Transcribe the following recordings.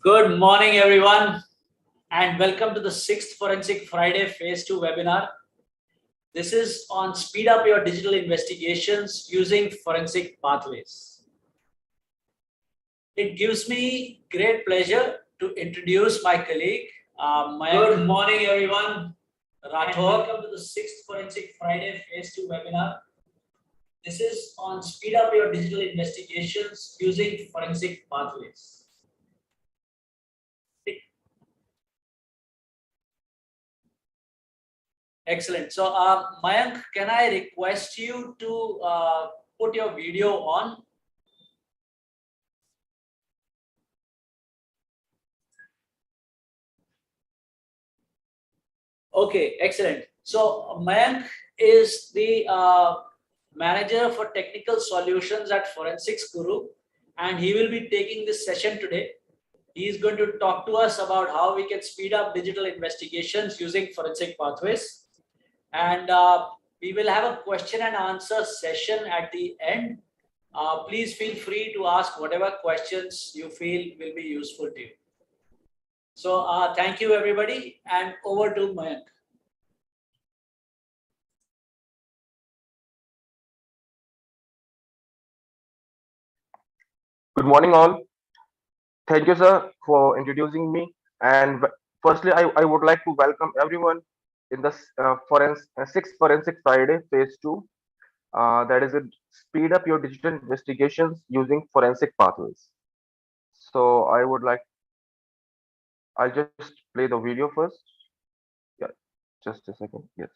Good morning, everyone, and welcome to the 6th Forensic Friday Phase 2 webinar. This is on speed up your digital investigations using forensic pathways. It gives me great pleasure to introduce my colleague, Mayank. Good morning, everyone. Rathore. Welcome to the 6th Forensic Friday Phase 2 webinar. This is on speed up your digital investigations using forensic pathways. Excellent. So, Mayank, can I request you to put your video on? Okay, excellent. So, Mayank is the manager for technical solutions at Forensics Guru, and he will be taking this session today. He is going to talk to us about how we can speed up digital investigations using forensic pathways. And we will have a question and answer session at the end. Please feel free to ask whatever questions you feel will be useful to you. So thank you, everybody, and over to Mayank. Good morning, all. Thank you, sir, for introducing me. And firstly, I would like to welcome everyone in the sixth Forensic Friday Phase 2. That is, speed up your digital investigations using forensic pathways. So I'll just play the video first. Yeah, just a second. Yes.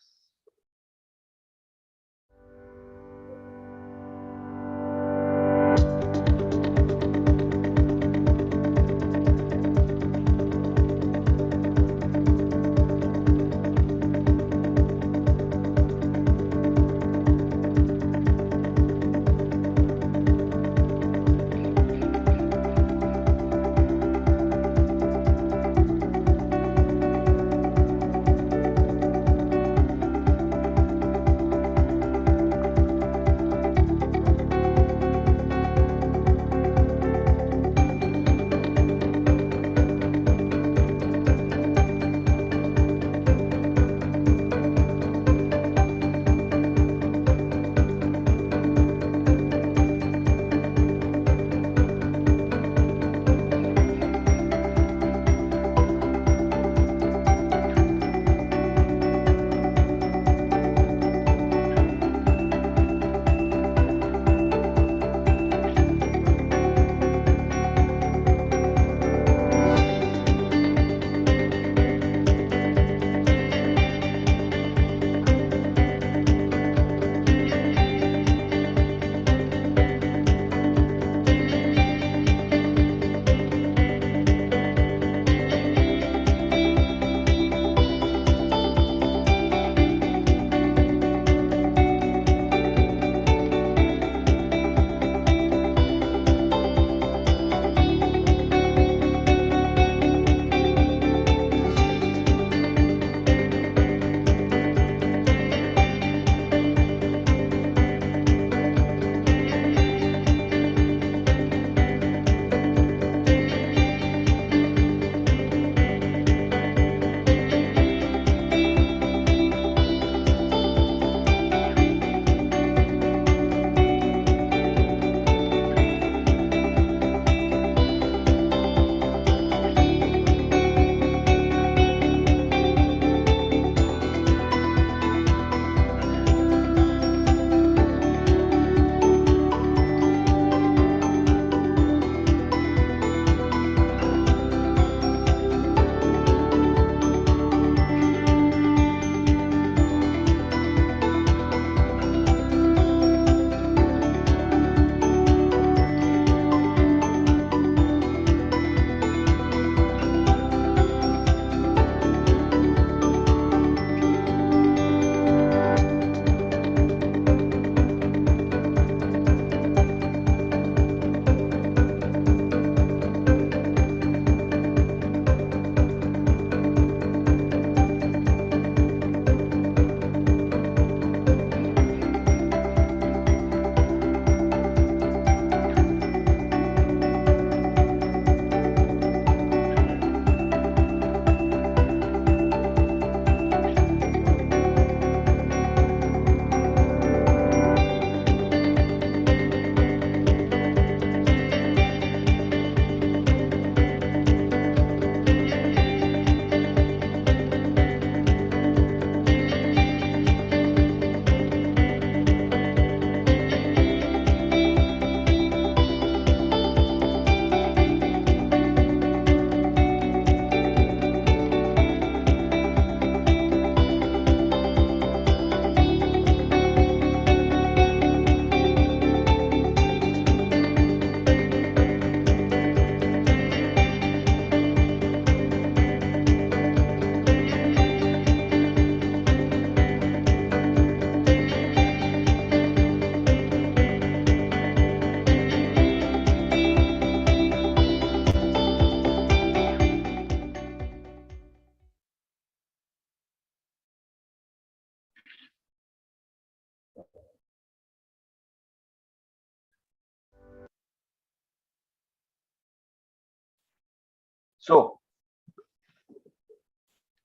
So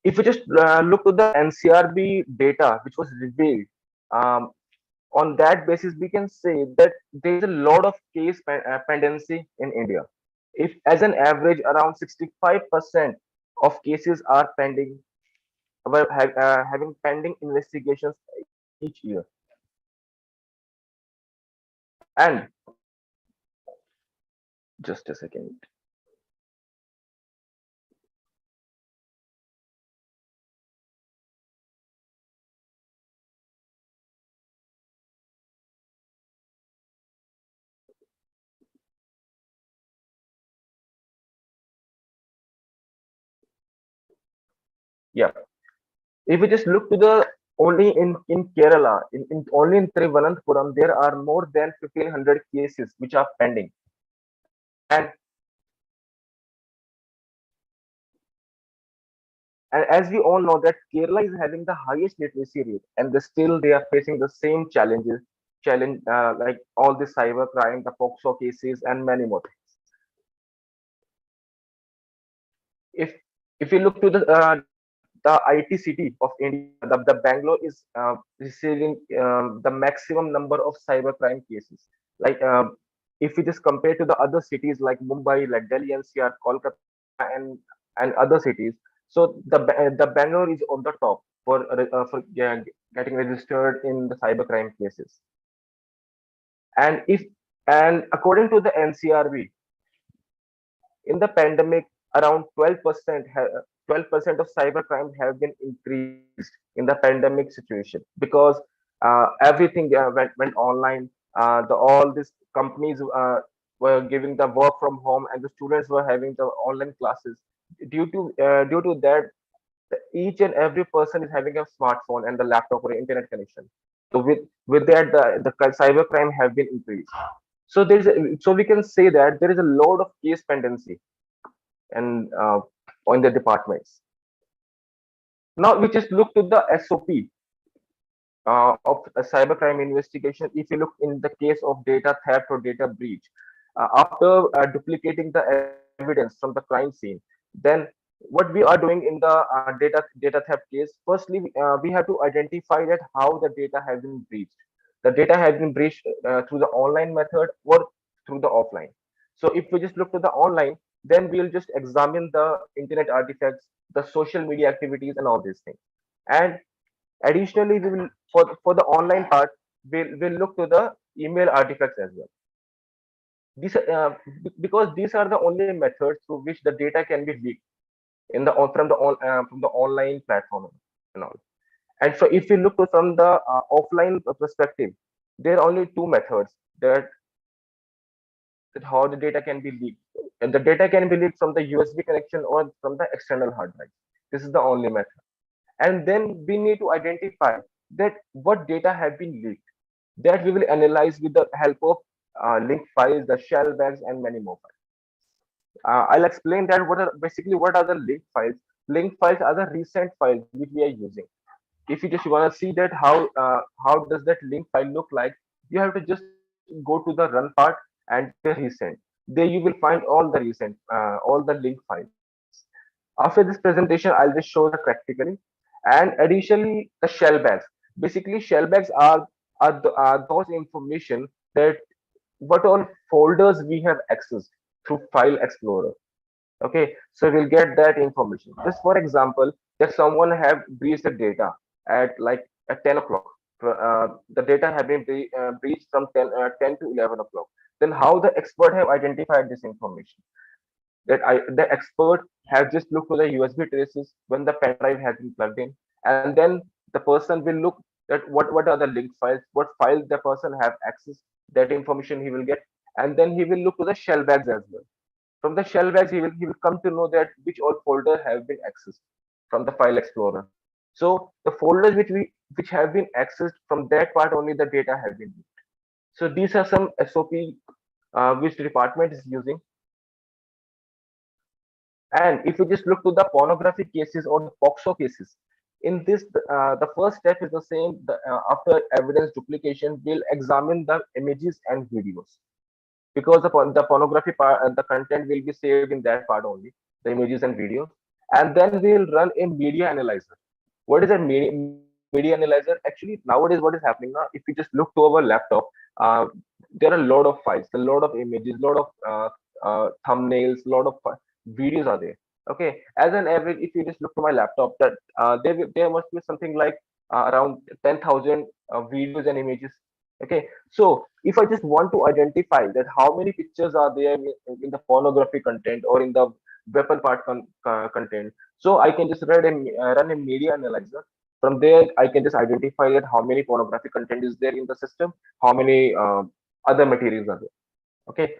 if we just look to the NCRB data, which was revealed, um, on that basis, we can say that there is a lot of pendency in India. If, as an average, around 65% of cases are pending, having pending investigations each year. And just a second. Yeah. If we just look to the only in Kerala, only in Thiruvananthapuram, there are more than 1,500 cases which are pending. And as we all know that Kerala is having the highest literacy rate, and still they are facing the same challenge like all the cyber crime, the POXO cases, and many more things. If if you look to the IT city of India, the Bangalore is receiving the maximum number of cyber crime cases. Like if we just compare to the other cities like Mumbai, like Delhi NCR, Kolkata, and other cities, so the Bangalore is on the top for getting registered in the cyber crime cases. And if and according to the NCRB, in the pandemic, around 12% of cybercrime have been increased in the pandemic situation because everything went online. All these companies were giving the work from home, and the students were having the online classes. Due to that, each and every person is having a smartphone and the laptop or internet connection. So with that, the cybercrime have been increased. So we can say that there is a lot of case pendency and on the departments. Now we just look to the SOP of a cybercrime investigation. If you look in the case of data theft or data breach, after duplicating the evidence from the crime scene, then what we are doing in the data theft case, firstly we have to identify that how the data has been breached. The data has been breached through the online method or through the offline. So if we just look to the online, then we'll just examine the internet artifacts, the social media activities, and all these things. And additionally, we will for the online part, we'll look to the email artifacts as well. Because these are the only methods through which the data can be leaked from the online platform and all. And so if we look to from the offline perspective, there are only two methods that how the data can be leaked. And the data can be leaked from the USB connection or from the external hard drive. This is the only method. And then we need to identify that what data have been leaked. That we will analyze with the help of link files, the shell bags, and many more files. I'll explain that what are the link files. Link files are the recent files which we are using. If you just want to see that how does that link file look like, you have to just go to the run part and the recent. There you will find all the recent all the link files. After this presentation, I'll just show that practically. And additionally, the shell bags. Basically, shell bags are those information that what all folders we have accessed through File Explorer. Okay, so we'll get that information. Just for example, that someone have breached the data at like at 10 o'clock. The data have been breached from 10 to 11 o'clock. Then how the expert have identified this information? The expert have just looked to the USB traces when the pen drive has been plugged in, and then the person will look that what are the link files, what files the person have access. That information he will get, and then he will look to the shell bags as well. From the shell bags, he will come to know that which all folder have been accessed from the File Explorer. So the folders which have been accessed from that part only the data have been leaked. So these are some SOP which the department is using. And if you just look to the pornography cases or the POXO cases, in this, the first step is the same. After evidence duplication, we'll examine the images and videos because the pornography part, the content will be saved in that part only. the images and videos, and then we'll run a media analyzer. What is a media analyzer? Actually, nowadays, what is happening now? If we just look to our laptop, uh, there are a lot of files, a lot of images, lot of thumbnails, lot of videos are there. Okay, as an average, if you just look to my laptop, that there must be something like around 10,000 videos and images. Okay, so if I just want to identify that how many pictures are there in the pornography content or in the weapon part content, so I can just run a media analyzer. From there, I can just identify that how many pornography content is there in the system, how many other materials are there. Okay,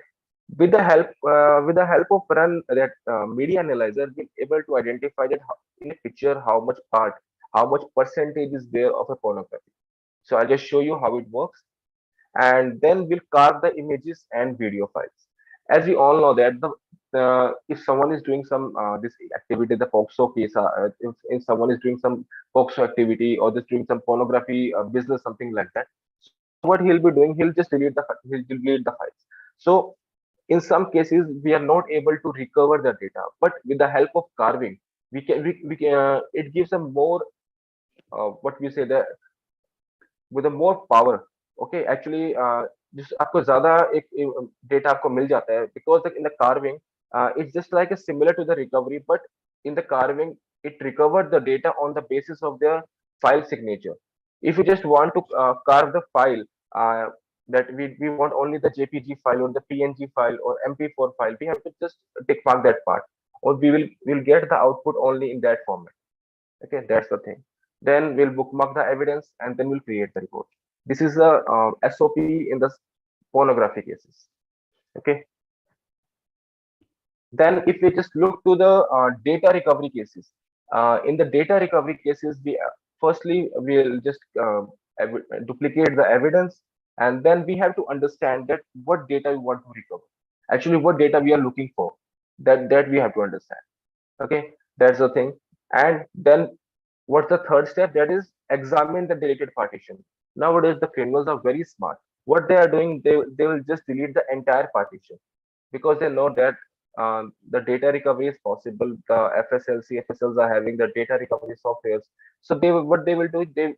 with the help of run that media analyzer, we're able to identify that in a picture how much part, how much percentage is there of a pornography. So I'll just show you how it works, and then we'll carve the images and video files. As we all know that if someone is doing some this activity, the POXO case, if someone is doing some POXO activity or just doing some pornography business, something like that. So what he'll be doing, he'll delete the files. So in some cases, we are not able to recover the data, but with the help of carving, we can it gives a more what we say that with a more power. Okay, actually जिस आपको ज्यादा एक data आपको मिल जाता है because in the carving it's just like a similar to the recovery, but in the carving it recovered the data on the basis of the file signature. If you just want to carve the file uh, that we want only the jpg file or the png file or mp4 file, we have to just tick mark that part, or we'll get the output only in that format. Okay, that's the thing. Then we'll bookmark the evidence and then we'll create the report. This is a SOP in the pornography cases. Okay. Then if we just look to the data recovery cases, in the data recovery cases, we firstly we'll just duplicate the evidence, and then we have to understand that what data we want to recover. Actually, what data we are looking for, that we have to understand. Okay, that's the thing. And then what's the third step? That is examine the deleted partition. Nowadays the criminals are very smart. What they are doing, they will just delete the entire partition because they know that the data recovery is possible. The FSLs are having the data recovery softwares. So what they will do, they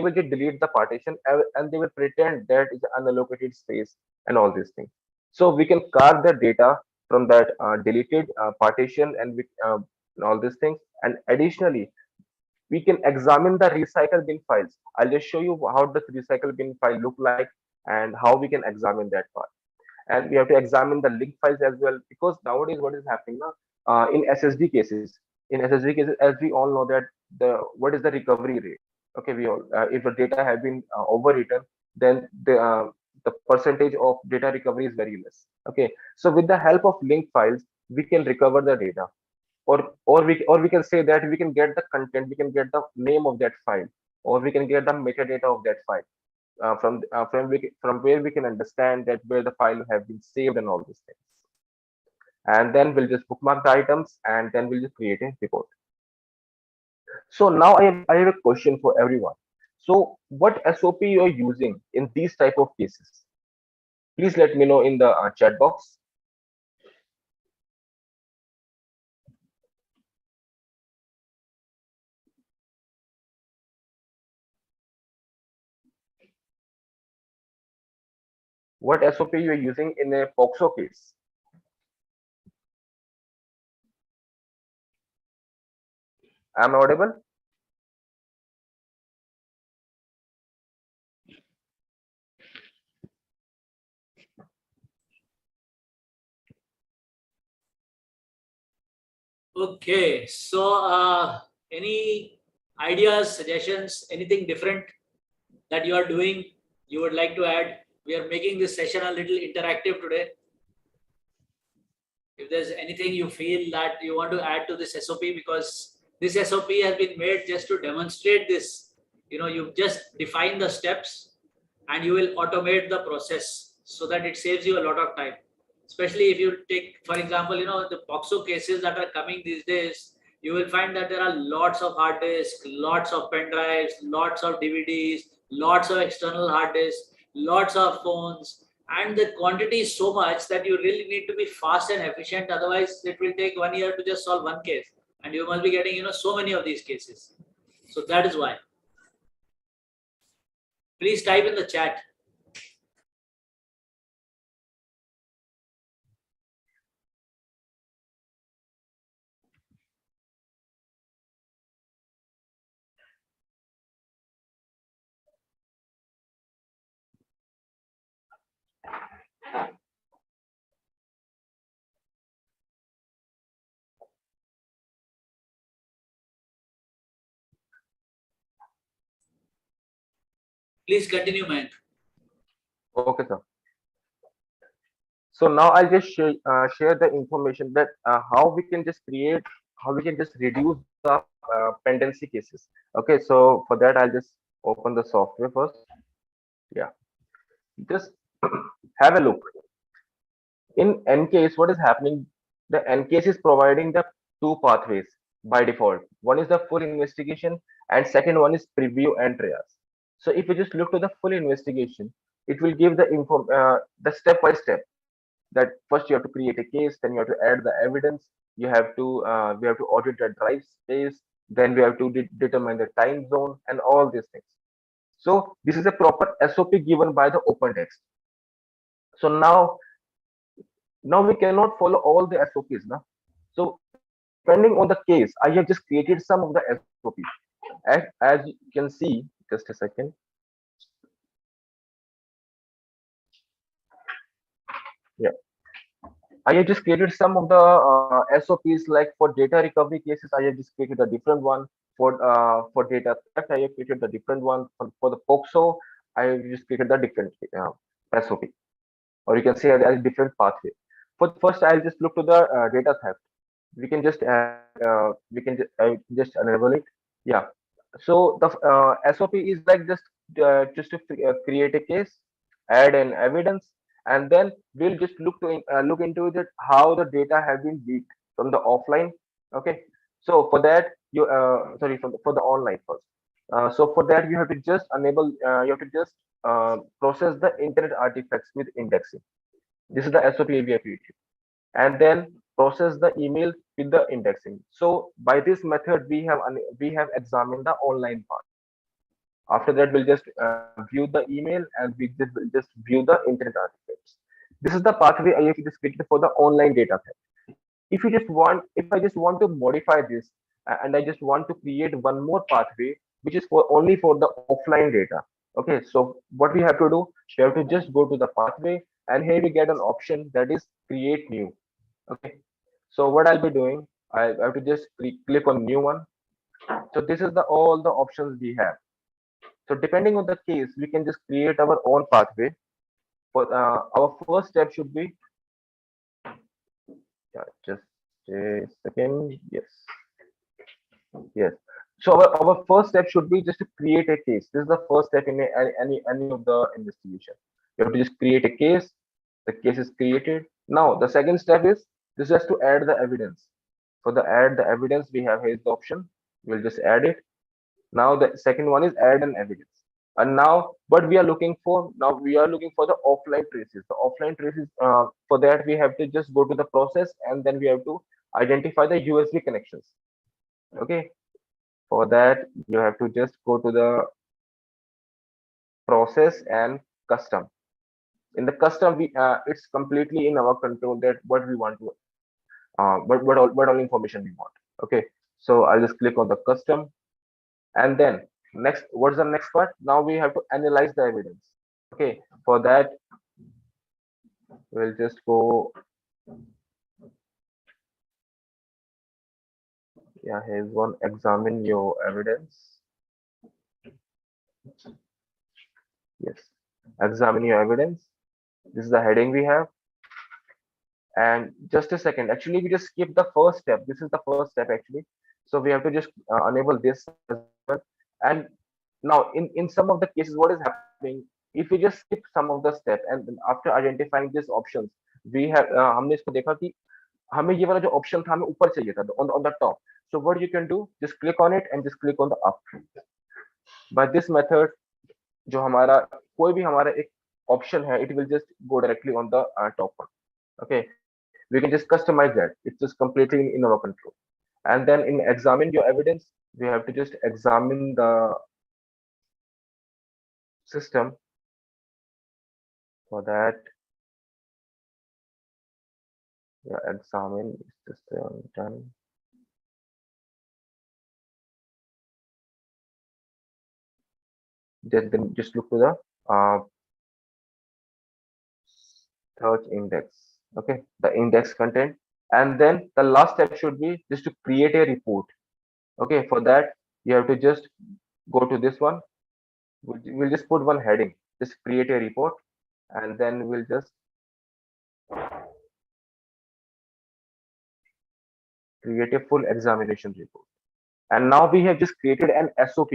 will just delete the partition, and they will pretend that is unallocated space and all these things. So we can carve the data from that deleted partition, and all these things. And additionally, we can examine the recycle bin files. I'll just show you how does recycle bin file look like and how we can examine that part. And we have to examine the link files as well, because nowadays what is happening now in SSD cases, as we all know that the what is the recovery rate. Okay, we all if the data have been overwritten, then the percentage of data recovery is very less. Okay, so with the help of link files, we can recover the data, or we can say that we can get the content, we can get the name of that file, or we can get the metadata of that file from where we can understand that where the file have been saved and all these things. And then we'll just bookmark the items, and then we'll just create a report. So now I have a question for everyone. So what SOP you are using in these type of cases? Please let me know in the chat box. What SOP you are using in a POXO case? Am I audible? Okay, so any ideas, suggestions, anything different that you are doing, you would like to add? We are making this session a little interactive today. If there's anything you feel that you want to add to this SOP, because this SOP has been made just to demonstrate this. You just define the steps and you will automate the process so that it saves you a lot of time. Especially if you take, for example, the POXO cases that are coming these days, you will find that there are lots of hard disks, lots of pen drives, lots of DVDs, lots of external hard disks, lots of phones, and the quantity is so much that you really need to be fast and efficient. Otherwise, it will take 1 year to just solve one case, and you must be getting so many of these cases. So that is why. Please type in the chat. Please continue, Mayank. Okay, sir. So now I'll just share the information that how we can just create, how we can just reduce the pendency cases. Okay, so for that I'll just open the software first. Yeah, just have a look. In Ncase, what is happening? The Ncase is providing the two pathways by default. One is the full investigation, and second one is preview and triage. So if you just look to the full investigation, it will give the step by step, that first you have to create a case, then you have to add the evidence, we have to audit the drive space, then we have to determine the time zone and all these things. So this is a proper SOP given by the open text. So now we cannot follow all the SOPs now. So depending on the case, I have just created some of the SOPs. As you can see, just a second. Yeah. I have just created some of the SOPs, like for data recovery cases, I have just created a different one. For data theft, I have created a different one. For the POXO, I have just created a different SOP, or you can say a different pathway. For first, I'll just look to the data theft. We can just enable it. Yeah. So the SOP is like just to create a case, add an evidence, and then we'll just look into it, how the data have been leaked from the offline. Okay. So for that, for the online first. So for that, you have to just enable. You have to just process the internet artifacts with indexing. This is the SOP we have created, and then process the email with the indexing. So by this method, we have examined the online part. After that, we'll just view the email, and will just view the internet artifacts. This is the pathway I have just created for the online data theft. If I just want to modify this, and I just want to create one more pathway, which is for only for the offline data. Okay, so what we have to do, we have to just go to the pathway, and here we get an option that is create new. Okay, so what I'll be doing, I have to just click on new one. So this is the all the options we have. So depending on the case, we can just create our own pathway. For our first step should be, yeah, just a second. Yes. So our first step should be just to create a case. This is the first step in any of the investigation. You have to just create a case. The case is created. Now the second step is this has to add the evidence. For the add the evidence, we have here the option. We'll just add it. Now the second one is add an evidence. And now what we are looking for, now we are looking for the offline traces. The offline traces, for that we have to just go to the process, and then we have to identify the USB connections. Okay. For that, you have to just go to the process and custom. In the custom, it's completely in our control that what we want to, what all information we want. Okay. So I'll just click on the custom, and then next, what's the next part? Now we have to analyze the evidence. Okay. For that, we'll just go. Yeah, here's one. Examine your evidence. Yes. Examine your evidence. This is the heading we have. And just a second, actually, we just skipped the first step. This is the first step actually. So we have to just enable this as well. And now in some of the cases, what is happening, if we just skip some of the steps, and then after identifying these options, we have हमने इसको देखा कि हमें ये वाला जो option था हमें ऊपर चाहिए था, on the top. So what you can do, just click on it and just click on the up. By this method, जो हमारा कोई भी हमारा एक option hai, it will just go directly on the top one. Okay, we can just customize that. It's just completely in our control. And then in examine your evidence, we have to just examine the system. For that, yeah, examine system done. Then just look to the search index. Okay, the index content, and then the last step should be just to create a report. Okay, for that you have to just go to this one. We'll just put one heading, just create a report, and then we'll just create a full examination report. And now we have just created an SOP,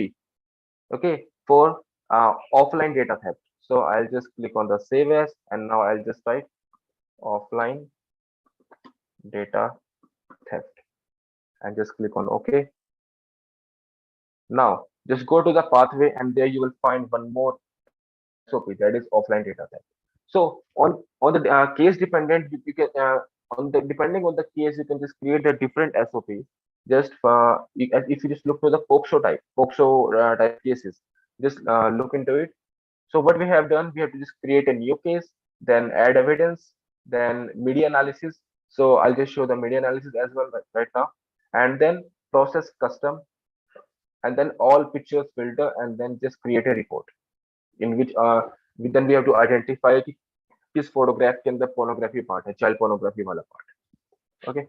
okay, for offline data theft. So I'll just click on the save as, and now I'll just type offline data theft and just click on OK. Now just go to the pathway, and there you will find one more SOP, that is offline data theft. So on the case dependent, you can on the depending on the case, you can just create a different SOPs. Just if you just look to the POXO type cases, just look into it. So what we have done, we have to just create a new case, then add evidence, then media analysis. So I'll just show the media analysis as well right now, and then process custom, and then all pictures filter, and then just create a report in which then we have to identify कि किस photograph के अंदर pornography part है, child pornography वाला part. Okay.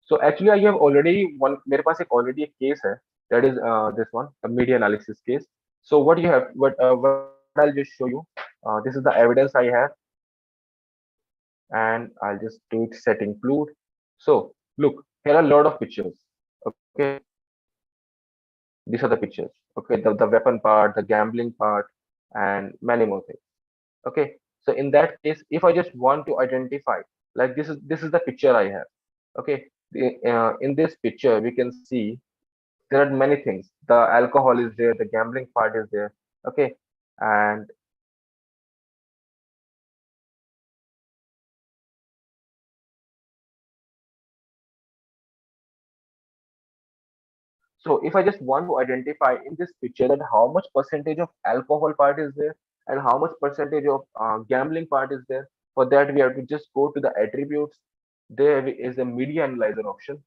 So actually I have already one, मेरे पास एक already एक case है, that is this one, a media analysis case. So what I'll just show you, this is the evidence I have, and I'll just do it set include. So look, here are a lot of pictures. Okay, these are the pictures. Okay, the weapon part, the gambling part, and many more things. Okay, so in that case, if I just want to identify, like this is the picture I have. Okay, in this picture we can see there are many things. The alcohol is there, the gambling part is there. Okay, and so if I just want to identify in this picture that how much percentage of alcohol part is there and how much percentage of gambling part is there, for that we have to just go to the attributes. There is a media analyzer option.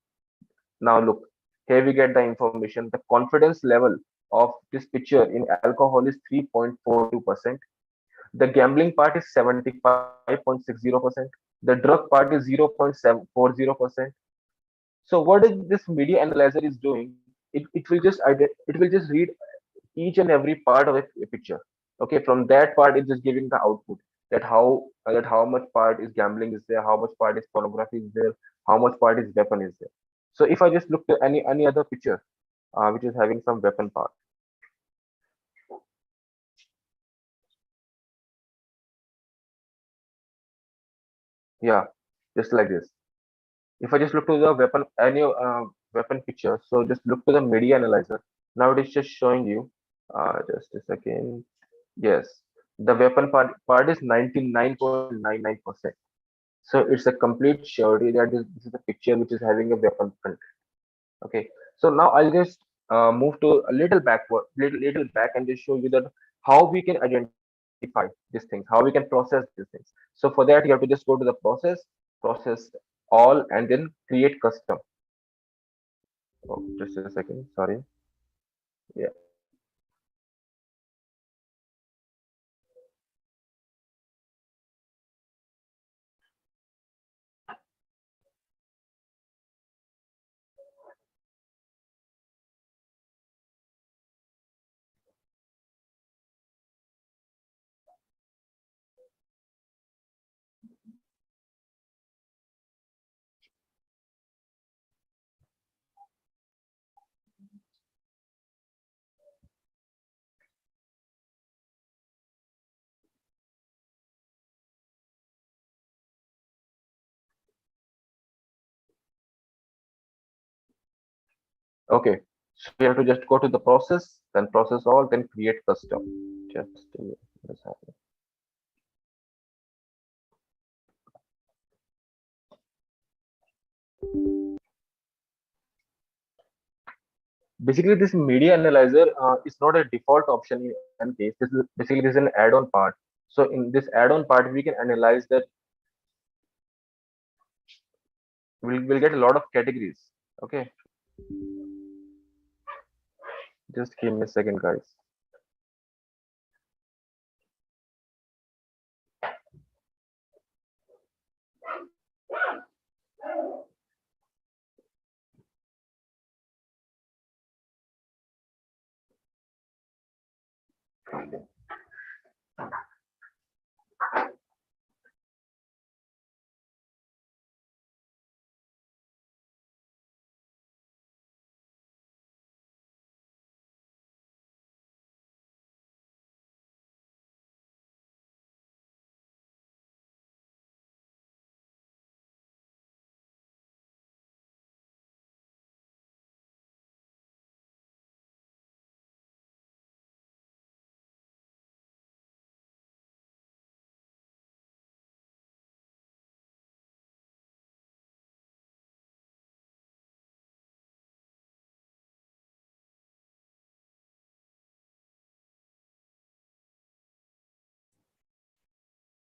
Now look, here we get the information. The confidence level of this picture in alcohol is 3.42%. The gambling part is 75.60%. The drug part is 0.740%. So what is this media analyzer is doing? It will just read each and every part of a picture. Okay, from that part it's just giving the output that how much part is gambling is there, how much part is pornography is there, how much part is weapon is there. So if I just look at any other picture which is having some weapon part, yeah, just like this. If I just look to the weapon, any weapon picture, so just look to the media analyzer. Now it is just showing you. Just a second. Yes, the weapon part is 99.99%. So it's a complete surety that this is a picture which is having a weapon front. Okay, so now I'll just move to a little backward, little back, and just show you that how we can identify these things, how we can process these things. So for that, you have to just go to the process all, and then create custom. Oh, just a second, sorry. Yeah. Okay. So we have to just go to the process, then process all, then create custom. Just a minute, what's happening? Basically, this media analyzer is not a default option in any case. This is an add-on part. So in this add-on part, we can analyze that we'll get a lot of categories. Okay, just give me a second, guys.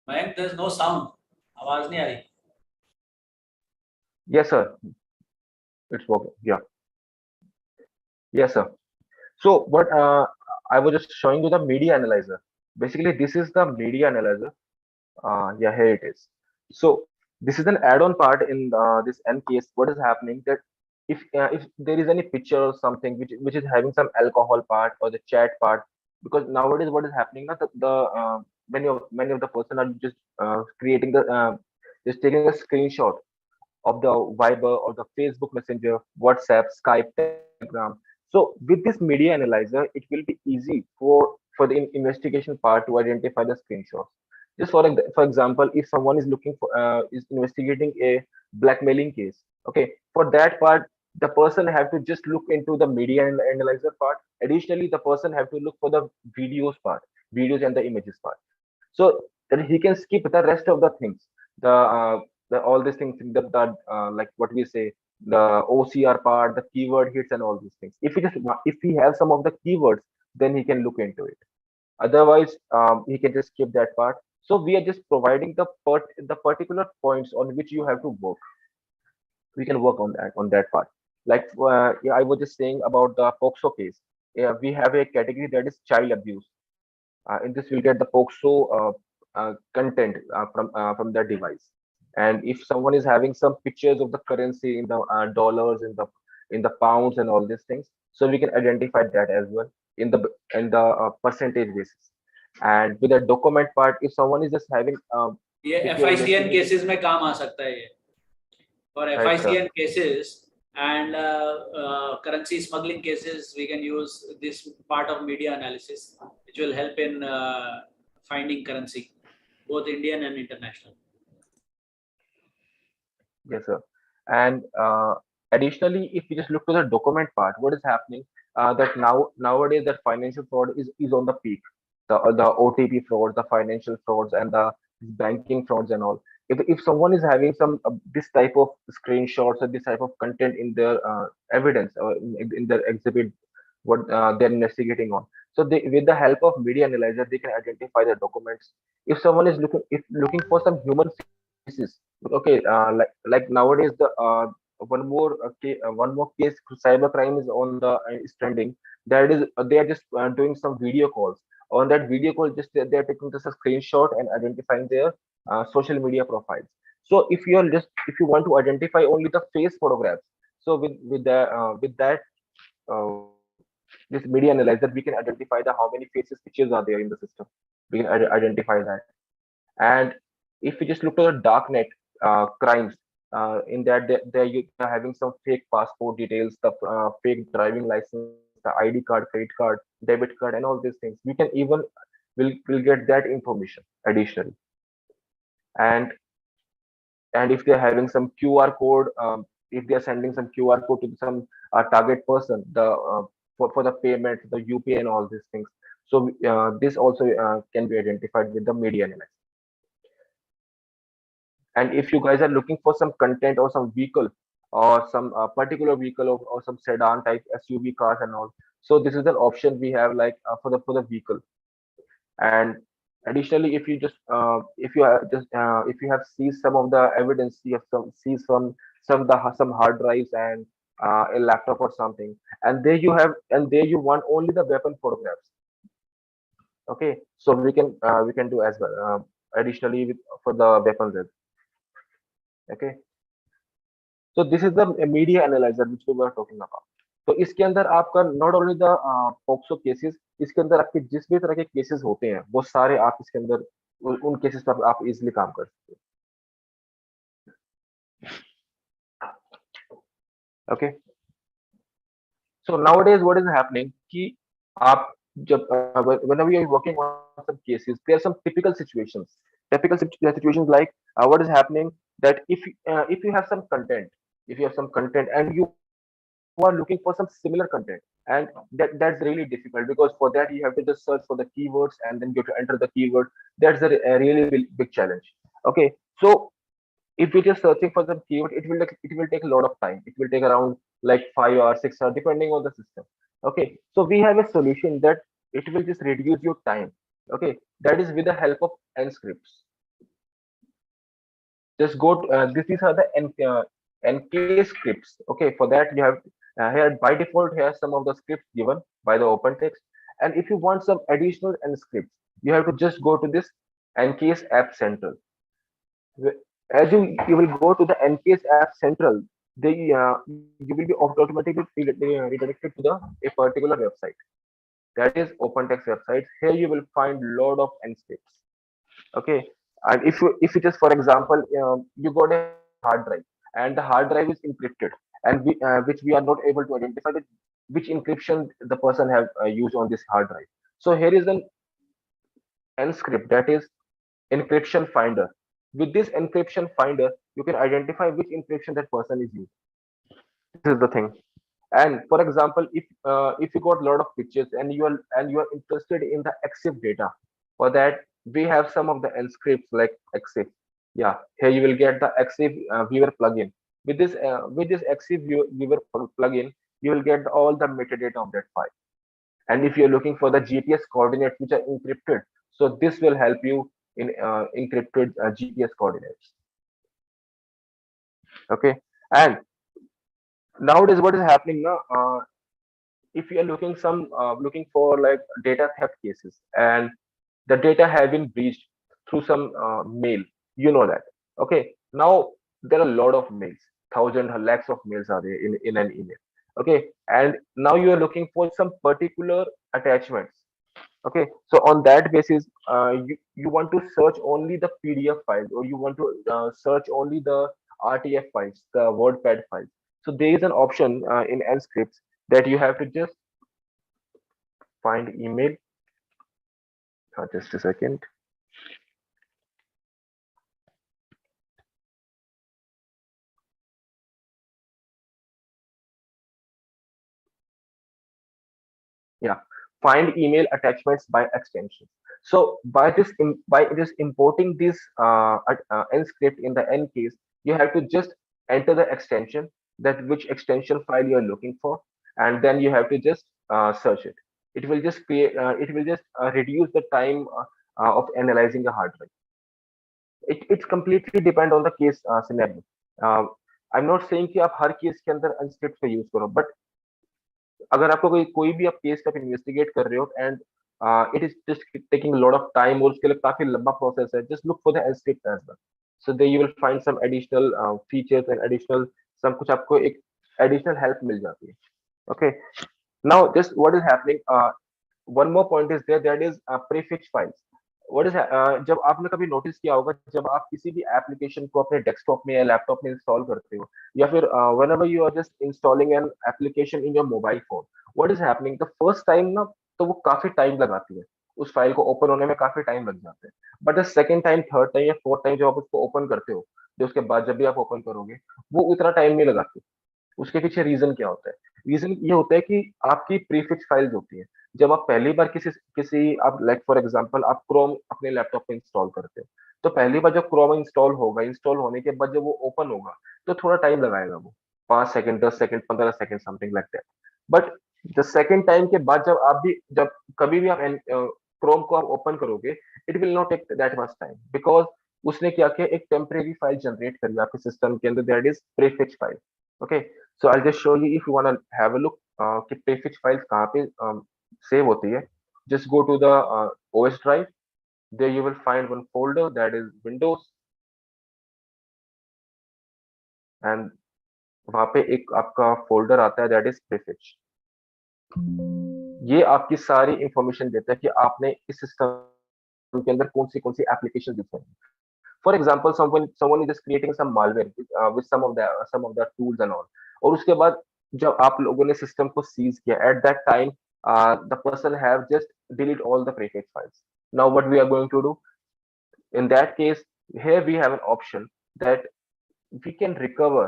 Mayank, there's no sound. आवाज नहीं आ रही. Yes, sir. It's working. Yeah. Yes, sir. So what I was just showing you the media analyzer. Basically, this is the media analyzer. Yeah, here it is. So this is an add-on part in this N case. What is happening that if there is any picture or something which is having some alcohol part or the chat part, because nowadays what is happening now the many of the person are just creating the just taking a screenshot of the Viber or the Facebook Messenger, WhatsApp, Skype, Telegram. So with this media analyzer, it will be easy for the investigation part to identify the screenshots. Just for example, if someone is looking for is investigating a blackmailing case, okay, for that part, the person have to just look into the media analyzer part. Additionally, the person have to look for the videos part, videos and the images part. So that he can skip the rest of the things, the all these things, like what we say, the OCR part, the keyword hits, and all these things. If he has some of the keywords, then he can look into it. Otherwise, he can just skip that part. So we are just providing the particular points on which you have to work. We can work on that part. Like yeah, I was just saying about the POXO case. Yeah, we have a category that is child abuse. In this, we'll get the POXO content from that device. And if someone is having some pictures of the currency in the dollars, in the pounds, and all these things, so we can identify that as well in the percentage basis. And with the document part, if someone is just having ये if you're FICN investigating, cases में काम आ सकता है ये. For right, sir? FICN cases and currency smuggling cases, we can use this part of media analysis, which will help in finding currency, both Indian and international. Yes, sir. And additionally, if you just look to the document part, what is happening? That nowadays that financial fraud is on the peak. The OTP frauds, the financial frauds, and the banking frauds and all. If someone is having some this type of screenshots or this type of content in their evidence or in their exhibit, what they're investigating on. So with the help of media analyzer, they can identify the documents. If someone is looking for some human faces, okay, like nowadays the one more case, cybercrime is on the is trending. That is they are just doing some video calls. On that video call, just they are taking just a screenshot and identifying their social media profiles. So if you want to identify only the face photographs, so with that this media analyzer, we can identify the how many faces pictures are there in the system. We can identify that. And if you just look at the darknet crimes, in that they're having some fake passport details, the fake driving license, the ID card, credit card, debit card, and all these things. We can even will get that information additionally. And if they're having some QR code, if they're sending some QR code to some target person, for the payment, the UPI, and all these things. So this also can be identified with the media analysis. And if you guys are looking for some content or some vehicle, or some particular vehicle, or some sedan type SUV cars and all. So this is an option we have, like for the vehicle. And additionally, if you just if you have seized some of the evidence, you have some of the some hard drives and a laptop or something, and there you want only the weapon photographs. Okay, so we can do as well, additionally with for the weapons as. Okay, so this is the media analyzer which we were talking about. तो इसके अंदर आपका not only the POCSO cases, इसके अंदर आपके जिस भी तरह के केसेस होते हैं वो सारे आप इसके अंदर उन केसेस पर आप इजीली काम कर सकते हो. Okay, so nowadays what is happening कि आप जब whenever you are working on some cases, there are some typical situations like what is happening, that if you have some content, if you have some content and you are looking for some similar content, and that's really difficult, because for that you have to just search for the keywords and then you have to enter the keyword. That's a really big challenge. Okay, so if you're just searching for some keyword, it will take a lot of time. It will take around like 5 hours, 6 hours, depending on the system. Okay, so we have a solution that it will just reduce your time. Okay, that is with the help of n scripts. Just go to, these are the nk scripts. Okay, for that you have here by default here some of the scripts given by the open text, and if you want some additional n scripts, you have to just go to this ncase app central. As you will go to the ncase app central, you will be automatically redirected to the a particular website, that is open text websites. Here you will find lot of n scripts. Okay, and if you just for example you got a hard drive and the hard drive is encrypted, and which we are not able to identify which encryption the person have used on this hard drive. So here is an n script, that is encryption finder. With this encryption finder you can identify which encryption that person is using. This is the thing. And for example, if you got a lot of pictures and you are interested in the EXIF data, for that we have some of the scripts like EXIF. Yeah, here you will get the EXIF viewer plugin. With this EXIF viewer plugin, you will get all the metadata of that file. And if you're looking for the GPS coordinates which are encrypted, so this will help you in encrypted GPS coordinates. Okay, and nowadays what is happening now? If you are looking for like data theft cases, and the data have been breached through some mail, you know that. Okay, now there are a lot of mails, thousands or lakhs of mails are there in an email. Okay, and now you are looking for some particular attachments. Okay, so on that basis, you want to search only the PDF files, or you want to search only the RTF files, the WordPad files. So there is an option in Nscripts that you have to just find email. Just a second. Yeah, find email attachments by extension. So by just importing this Nscript in the N case, you have to just enter the extension, that which extension file you are looking for, and then you have to just search it. It will just create. It will just reduce the time of analyzing a hard drive. It's completely depend on the case scenario. Uh, I'm not saying कि आप हर case के अंदर Unscript का use करो, but अगर आपको कोई भी आप केस का इन्वेस्टिगेट कर रहे हो and it is just taking lot of time, और उसके लिए काफी लंबा प्रोसेस है, just look for the script as well. So they you will find some additional features and additional सब कुछ, आपको एक एडिशनल हेल्प मिल जाती है. Okay, now just what is happening, one more point is there, that is prefix files. What is जब आपने कभी नोटिस किया होगा, जब आप किसी भी एप्लीकेशन को अपने डेस्कटॉप में या लैपटॉप में इंस्टॉल करते हो, या फिर whenever you are just installing an application in your mobile phone, what is happening the first time ना, तो वो काफी टाइम लगाती है, उस फाइल को ओपन होने में काफी टाइम लग जाता है. But the second time, third time या फोर्थ टाइम जब आप उसको ओपन करते हो, जो उसके बाद जब भी आप ओपन करोगे, वो उतना टाइम नहीं लगाती. उसके पीछे रीजन क्या होता है? रीजन ये होता है कि आपकी प्रीफिक्स फाइल्स होती है. जब आप पहली बार किसी किसी आप लाइक फॉर एग्जांपल आप क्रोम अपने लैपटॉप पे इंस्टॉल करते हो, तो पहली बार जब क्रोम इंस्टॉल होगा, इंस्टॉल होने के बाद जब वो ओपन होगा, तो थोड़ा टाइम लगाएगा वो. 5 second, 10 second, 15 second, something like that. But the second time के बाद जब कभी भी आप क्रोम को आप ओपन करोगे, it will not take that much time, because उसने क्या किया, एक टेम्परेरी फाइल जनरेट करी आपके सिस्टम के अंदर, that is prefix file. Okay, so I just show you, if you want to have a look कि प्रीफिक्स फाइल्स कहाँ पे सेव होती है। just go to the OS drive. There you will find one folder, that is Windows, and वहां पे एक आपका folder आता है, दैट इज प्रीफिक्स। ये आपकी सारी इंफॉर्मेशन देता है कि आपने इस सिस्टम के अंदर कौन सी एप्लीकेशन यूज करनी है। For example, someone is just creating some malware with some of the tools and all, और उसके बाद जब आप लोगों ने सिस्टम को सीज किया, at that time the person have just delete all the prefix files. Now what we are going to do in that case, here we have an option that we can recover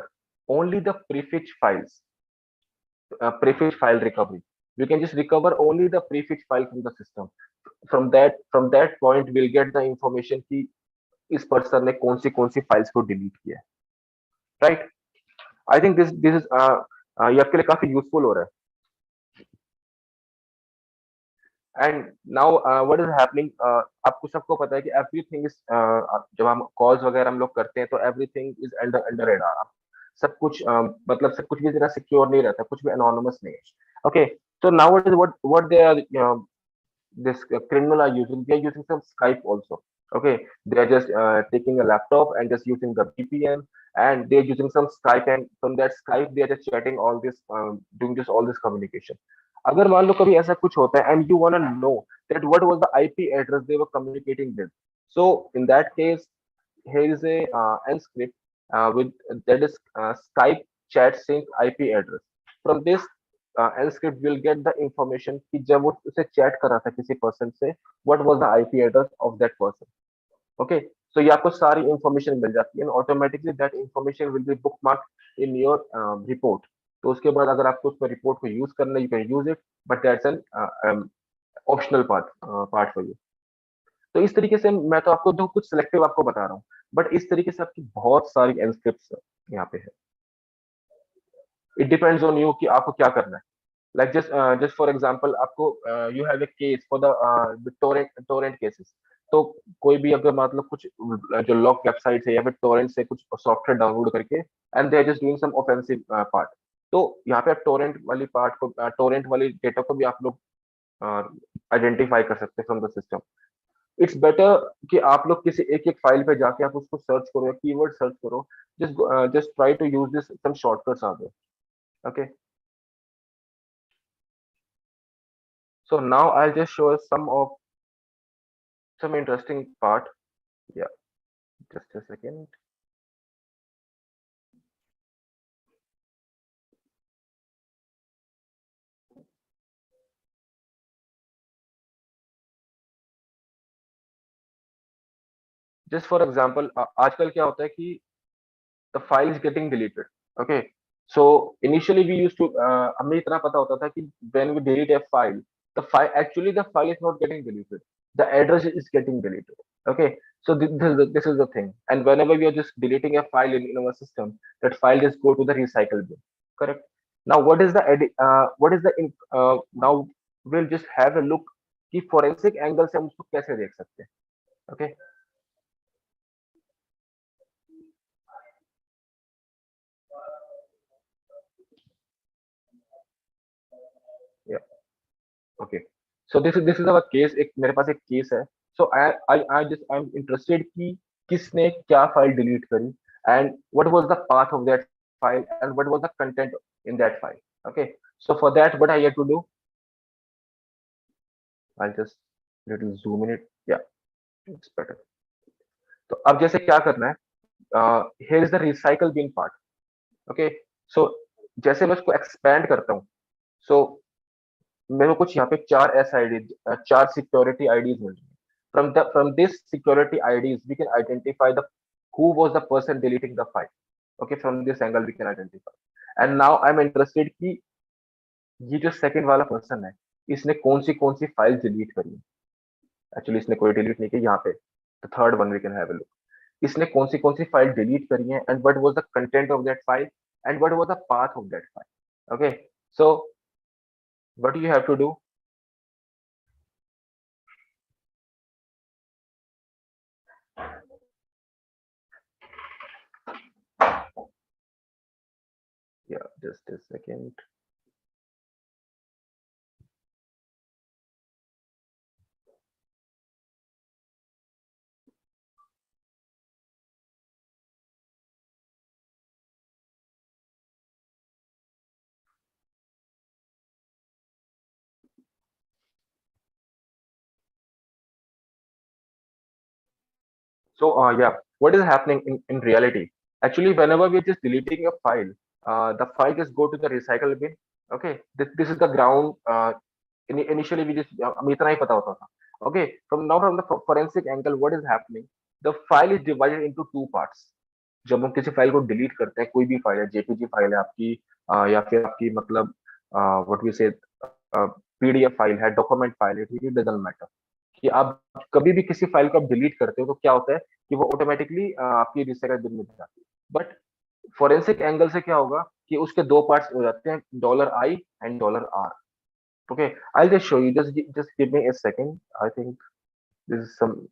only the prefix files, prefix file recovery. We can just recover only the prefix file from the system. From that point we'll get the information कि इस person ने कौन सी files को delete किया है, right. I think this is ये आपके लिए काफी यूजफुल हो रहा है। And now what is happening, आपको सबको पता है कि एवरीथिंग इज, जब हम कॉल्स वगैरह हम लोग करते हैं तो everything is under under radar. सब कुछ मतलब सब कुछ भी जरा सिक्योर नहीं रहता, कुछ भी एनोनिमस नहीं है। Okay, so now what they are, this criminal are using, they are using some Skype also. Okay, they are just taking a laptop and just using the VPN, and they're using some Skype, and from that Skype they are just chatting all this, doing just all this communication. अगर मान लो कभी ऐसा कुछ होता है and you want to know that what was the IP address they were communicating with, so in that case here is a Enscript with that is Skype chat sync IP address. From this Enscript will get the information कि जब वो उसे chat कर रहा था किसी person से, what was the IP address of that person. Okay, so ये आपको सारी information मिल जाती है, and automatically that information will be bookmarked in your report. तो उसके बाद अगर आपको उसमें रिपोर्ट को यूज करना है, you can use it, but that's an optional part for you. तो इस तरीके से मैं तो आपको दो कुछ सिलेक्टिव आपको बता रहा हूँ, बट इस तरीके से आपकी बहुत सारी एनस्क्रिप्ट्स यहाँ पे है। इट डिपेंड्स ऑन यू कि आपको क्या करना है। like just for example, आपको you have a case for the torrent cases, तो कोई भी अगर मतलब कुछ जो लॉक वेबसाइट है या फिर टोरेंट से कुछ सॉफ्टवेयर डाउनलोड करके and they are just doing some offensive part, तो यहाँ पे आप टोरेंट वाली पार्ट को, टोरेंट वाली डेटा को भी आप लोग आइडेंटिफाई कर सकते हैं from the system. It's better कि आप लोग किसी एक एक फाइल पे जाके आप उसको सर्च करो या कीवर्ड सर्च करो, just try to use this, some shortcuts are there. Okay, so now I'll just show us some interesting part. Yeah, just a second. Just for example, आजकल क्या होता है कि the file is getting deleted. Okay, so initially we used to हमें इतना पता होता था कि when we delete a file, the file is not getting deleted, the address is getting deleted. Okay, so this is the thing, and whenever we are just deleting a file in our system, that file just go to the recycle bin. Correct. Now now we'll just have a look कि forensic angle से हम उसको कैसे देख सकते हैं। Okay, yeah, okay, so this is our case, एक मेरे पास एक केस है। so I'm interested कि किसने क्या फाइल डिलीट करी, and what was the path of that file, and what was the content in that file. Okay, so for that what I have to do, I'll just little zoom in it. Yeah, it's better. तो अब जैसे क्या करना है, here is the recycle bin part. Okay, so जैसे मैं उसको expand करता हूँ, so मेरे को कुछ यहाँ पे चार SID, चार सिक्योरिटी आईडीज मिल रही है। From this security IDs we can identify the who was the person deleting the file. Okay, from this angle we can identify, and now I'm interested कि ये जो सेकंड वाला पर्सन है, इसने कौन सी फाइल डिलीट करी है। एक्चुअली इसने कोई डिलीट नहीं की, यहाँ पे the third one we can have a look, इसने कौन सी फाइल डिलीट करी है, and what was the content of that file, and what was the path of that file. Okay, so what you have to do, yeah, just a second. So yeah, what is happening in reality? Actually, whenever we're just deleting a file, the file just go to the recycle bin. Okay, this is the ground. Initially, we just हमें इतना ही पता होता था. Okay, from the forensic angle, what is happening? The file is divided into two parts. जब हम किसी file को delete करते हैं, कोई भी फाइल है, जेपीजी फाइल है आपकी, या फिर आपकी मतलब व्हाट वी से पीडीएफ फाइल है, डॉक्यूमेंट फाइल है, इट डजंट मैटर कि आप कभी भी किसी फाइल को आप डिलीट करते हो तो क्या होता है कि वो ऑटोमेटिकली आपकी रिसाइकल बिन में जाती है. बट फोरेंसिक एंगल से क्या होगा कि उसके दो पार्ट्स हो जाते हैं, $I and $R. Okay, I'll just show you. Just give me a second. I think this is some.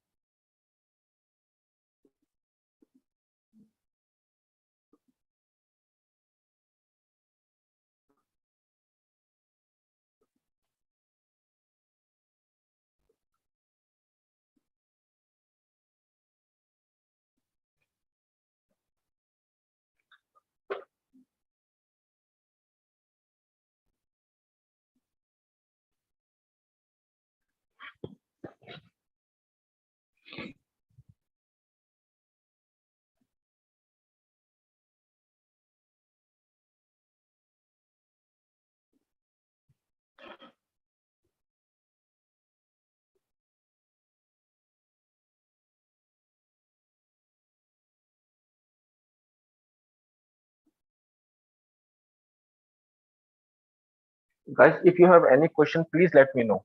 Guys, if you have any question, please let me know.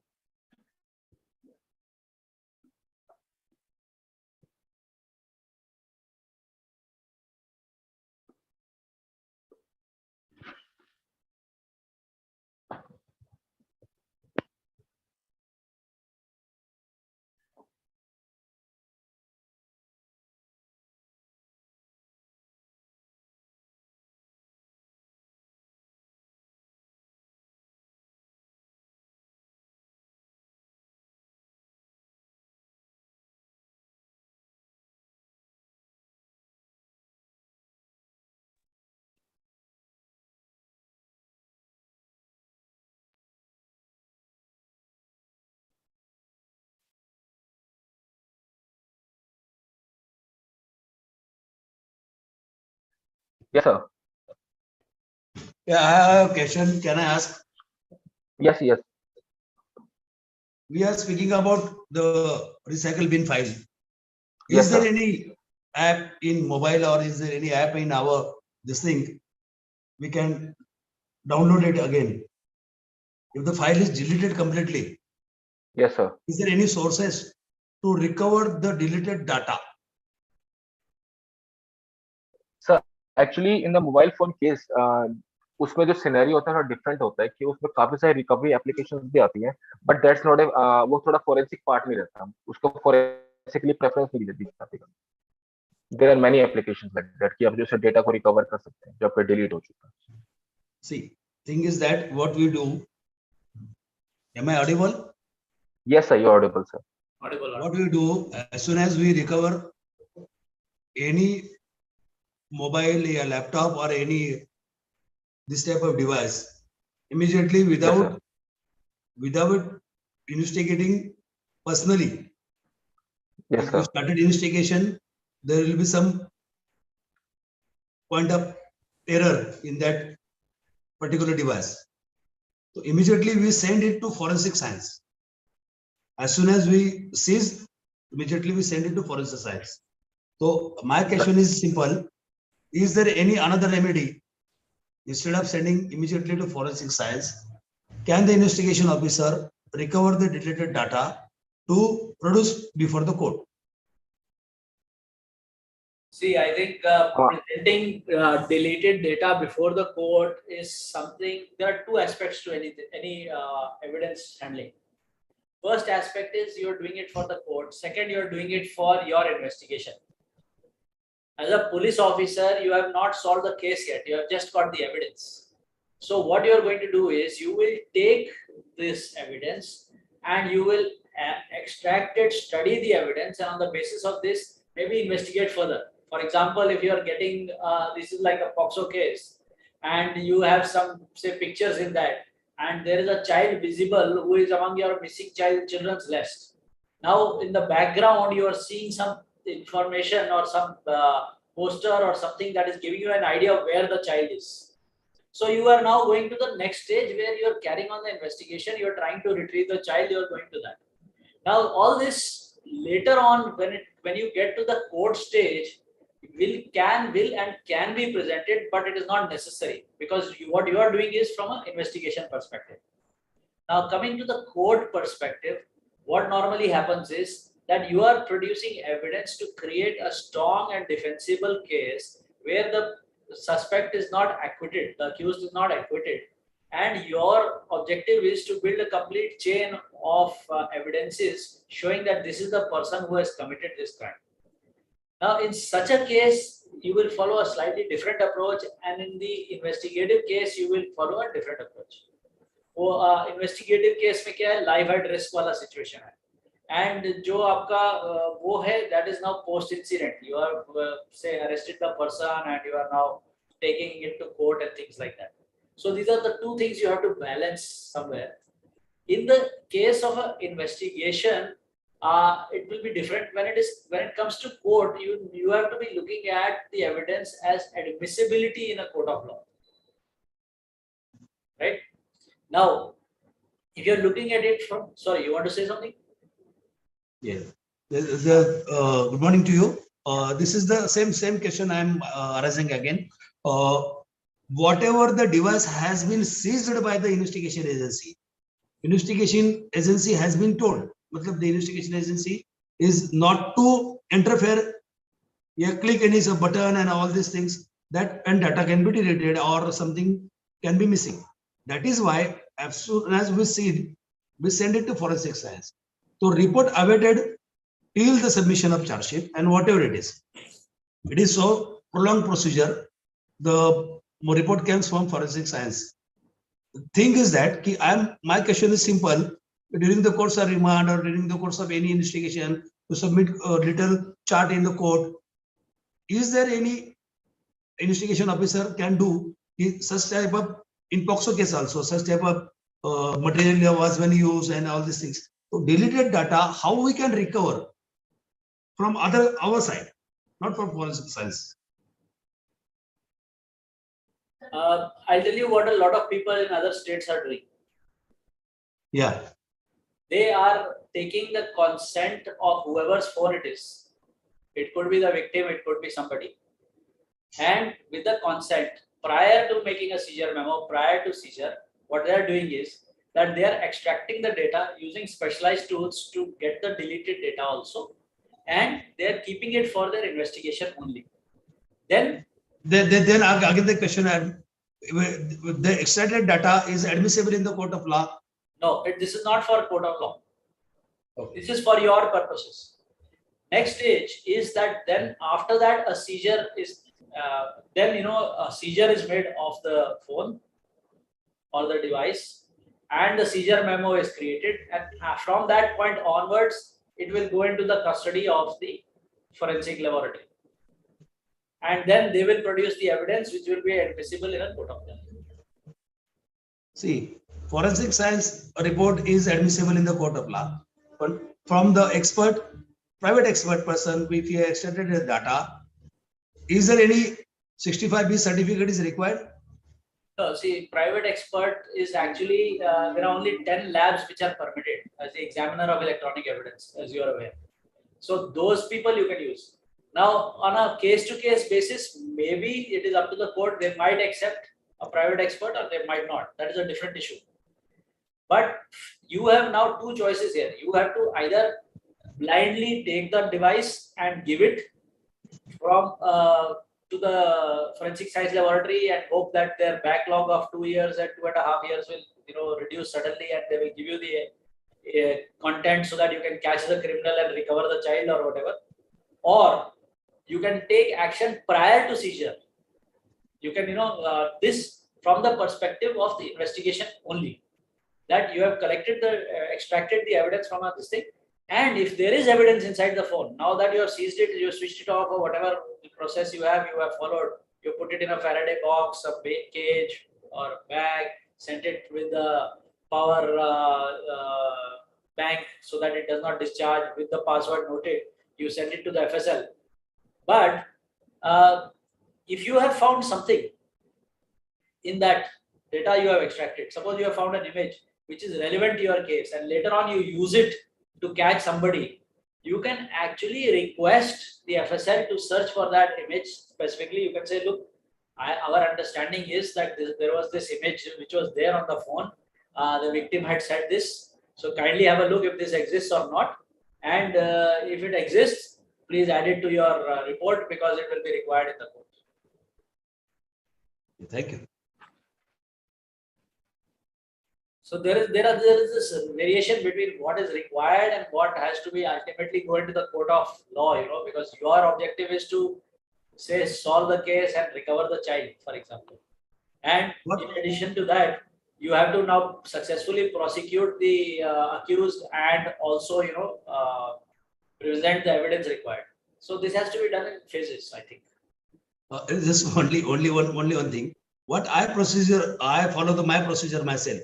Yes, sir. Yeah, I have a question. Can I ask? Yes, yes. We are speaking about the recycle bin file. Yes, Is there sir. any app in mobile or is there any app in our this thing? We can download it again. If the file is deleted completely, Yes, sir. is there any sources to recover the deleted data? Sir, actually, in the mobile phone case, उसमें जो scenario होता है थोड़ा different होता है कि उसमें काफी सारी रिकवरी एप्लीकेशंस भी आती हैं, बट दैट्स नॉट ए वो थोड़ा फोरेंसिक पार्ट नहीं रहता, उसको फोरेंसिकली प्रेफरेंस नहीं देती जाती. There are many applications like that कि आप जो डेटा को रिकवर कर सकते हैं जो आपका डिलीट हो चुका है. See, thing is that what we do. Am I audible? Yes, sir, you're audible, sir. Audible. What we do as soon as we recover any mobile, a laptop, or any this type of device, immediately Yes, without investigating personally. yes, If you sir. started investigation, there will be some point of error in that particular device. So immediately we send it to forensic science. As soon as we seize, immediately we send it to forensic science. So my question is simple. Is there any another remedy instead of sending immediately to forensic science? Can the investigation officer recover the deleted data to produce before the court? See, I think presenting deleted data before the court is something. There are two aspects to any evidence handling. First aspect is you're doing it for the court. Second, you're doing it for your investigation. As a police officer, you have not solved the case yet. You have just got the evidence. So what you are going to do is you will take this evidence and you will extract it, study the evidence, and on the basis of this, maybe investigate further. For example, if you are getting this is like a POXO case, and you have some say pictures in that, and there is a child visible who is among your missing children's list. Now, in the background, you are seeing some information or some poster or something that is giving you an idea of where the child is. So you are now going to the next stage where you are carrying on the investigation. You are trying to retrieve the child. You are going to that. Now, all this later on, when you get to the court stage, will and can be presented, but it is not necessary because what you are doing is from an investigation perspective. Now, coming to the court perspective, what normally happens is that you are producing evidence to create a strong and defensible case where the suspect is not acquitted, the accused is not acquitted, and your objective is to build a complete chain of evidences showing that this is the person who has committed this crime. Now, in such a case, you will follow a slightly different approach, and in the investigative case, you will follow a different approach. वो investigative case में क्या है, live at risk वाला situation है, and जो आपका वो है, that is now post incident. You are say arrested the person and you are now taking it to court and things like that. So these are the two things you have to balance somewhere. In the case of an investigation, it will be different. When it comes to court, you have to be looking at the evidence as admissibility in a court of law, right? Now, if you're looking at it from, sorry, you want to say something? Yeah. Good morning to you. This is the same question I am raising again. Whatever the device has been seized by the investigation agency has been told. The investigation agency is not to interfere. You click any button and all these things that and data can be deleted or something can be missing. That is why as soon as we see, we send it to forensic science. So report awaited till the submission of charge sheet and whatever it is so prolonged procedure. The report comes from forensic science. The thing is that my question is simple. During the course of remand or during the course of any investigation, to submit a little chart in the court, is there any investigation officer can do such type of, in POXO case also, such type of material was when used and all these things. So deleted data, how we can recover from our side, not from forensic science. I'll tell you what a lot of people in other states are doing. Yeah. They are taking the consent of whoever's phone it is. It could be the victim, it could be somebody. And with the consent, prior to making a seizure memo, prior to seizure, what they are doing is that they are extracting the data using specialized tools to get the deleted data also. And they are keeping it for their investigation only. Then again the question, the extracted data is admissible in the court of law? No, this is not for court of law. Okay. This is for your purposes. Next stage is that then after that a seizure is a seizure is made of the phone or the device, and the seizure memo is created, and from that point onwards it will go into the custody of the forensic laboratory, and then they will produce the evidence which will be admissible in a court of law. See, forensic science report is admissible in the court of law, but from the private expert person, if he extracted the data, is there any 65B certificate is required? No, see, private expert is actually, there are only 10 labs which are permitted as the examiner of electronic evidence, as you are aware. So those people you can use. Now, on a case-to-case basis, maybe it is up to the court. They might accept a private expert or they might not. That is a different issue. But you have now two choices here. You have to either blindly take the device and give it, from to the forensic science laboratory and hope that their backlog of 2 years and 2.5 years will reduce suddenly, and they will give you the content so that you can catch the criminal and recover the child or whatever. Or you can take action prior to seizure. You can this from the perspective of the investigation only, that you have collected the extracted the evidence from this thing, and if there is evidence inside the phone, now that you have seized it, you switched it off, or whatever the process you have followed, you put it in a Faraday box, a cage or bag, sent it with the power bank so that it does not discharge, with the password noted, you send it to the FSL. But if you have found something in that data you have extracted, suppose you have found an image which is relevant to your case, and later on you use it to catch somebody, you can actually request the FSL to search for that image specifically. You can say, look, our understanding is that there was this image which was there on the phone. The victim had said this. So kindly have a look if this exists or not. And if it exists, please add it to your report, because it will be required in the court. Thank you. So there is this variation between what is required and what has to be ultimately going to the court of law, because your objective is to say solve the case and recover the child, for example. And in addition to that, you have to now successfully prosecute the accused and also present the evidence required. So this has to be done in phases, I think. Just only one thing. What I follow my procedure myself.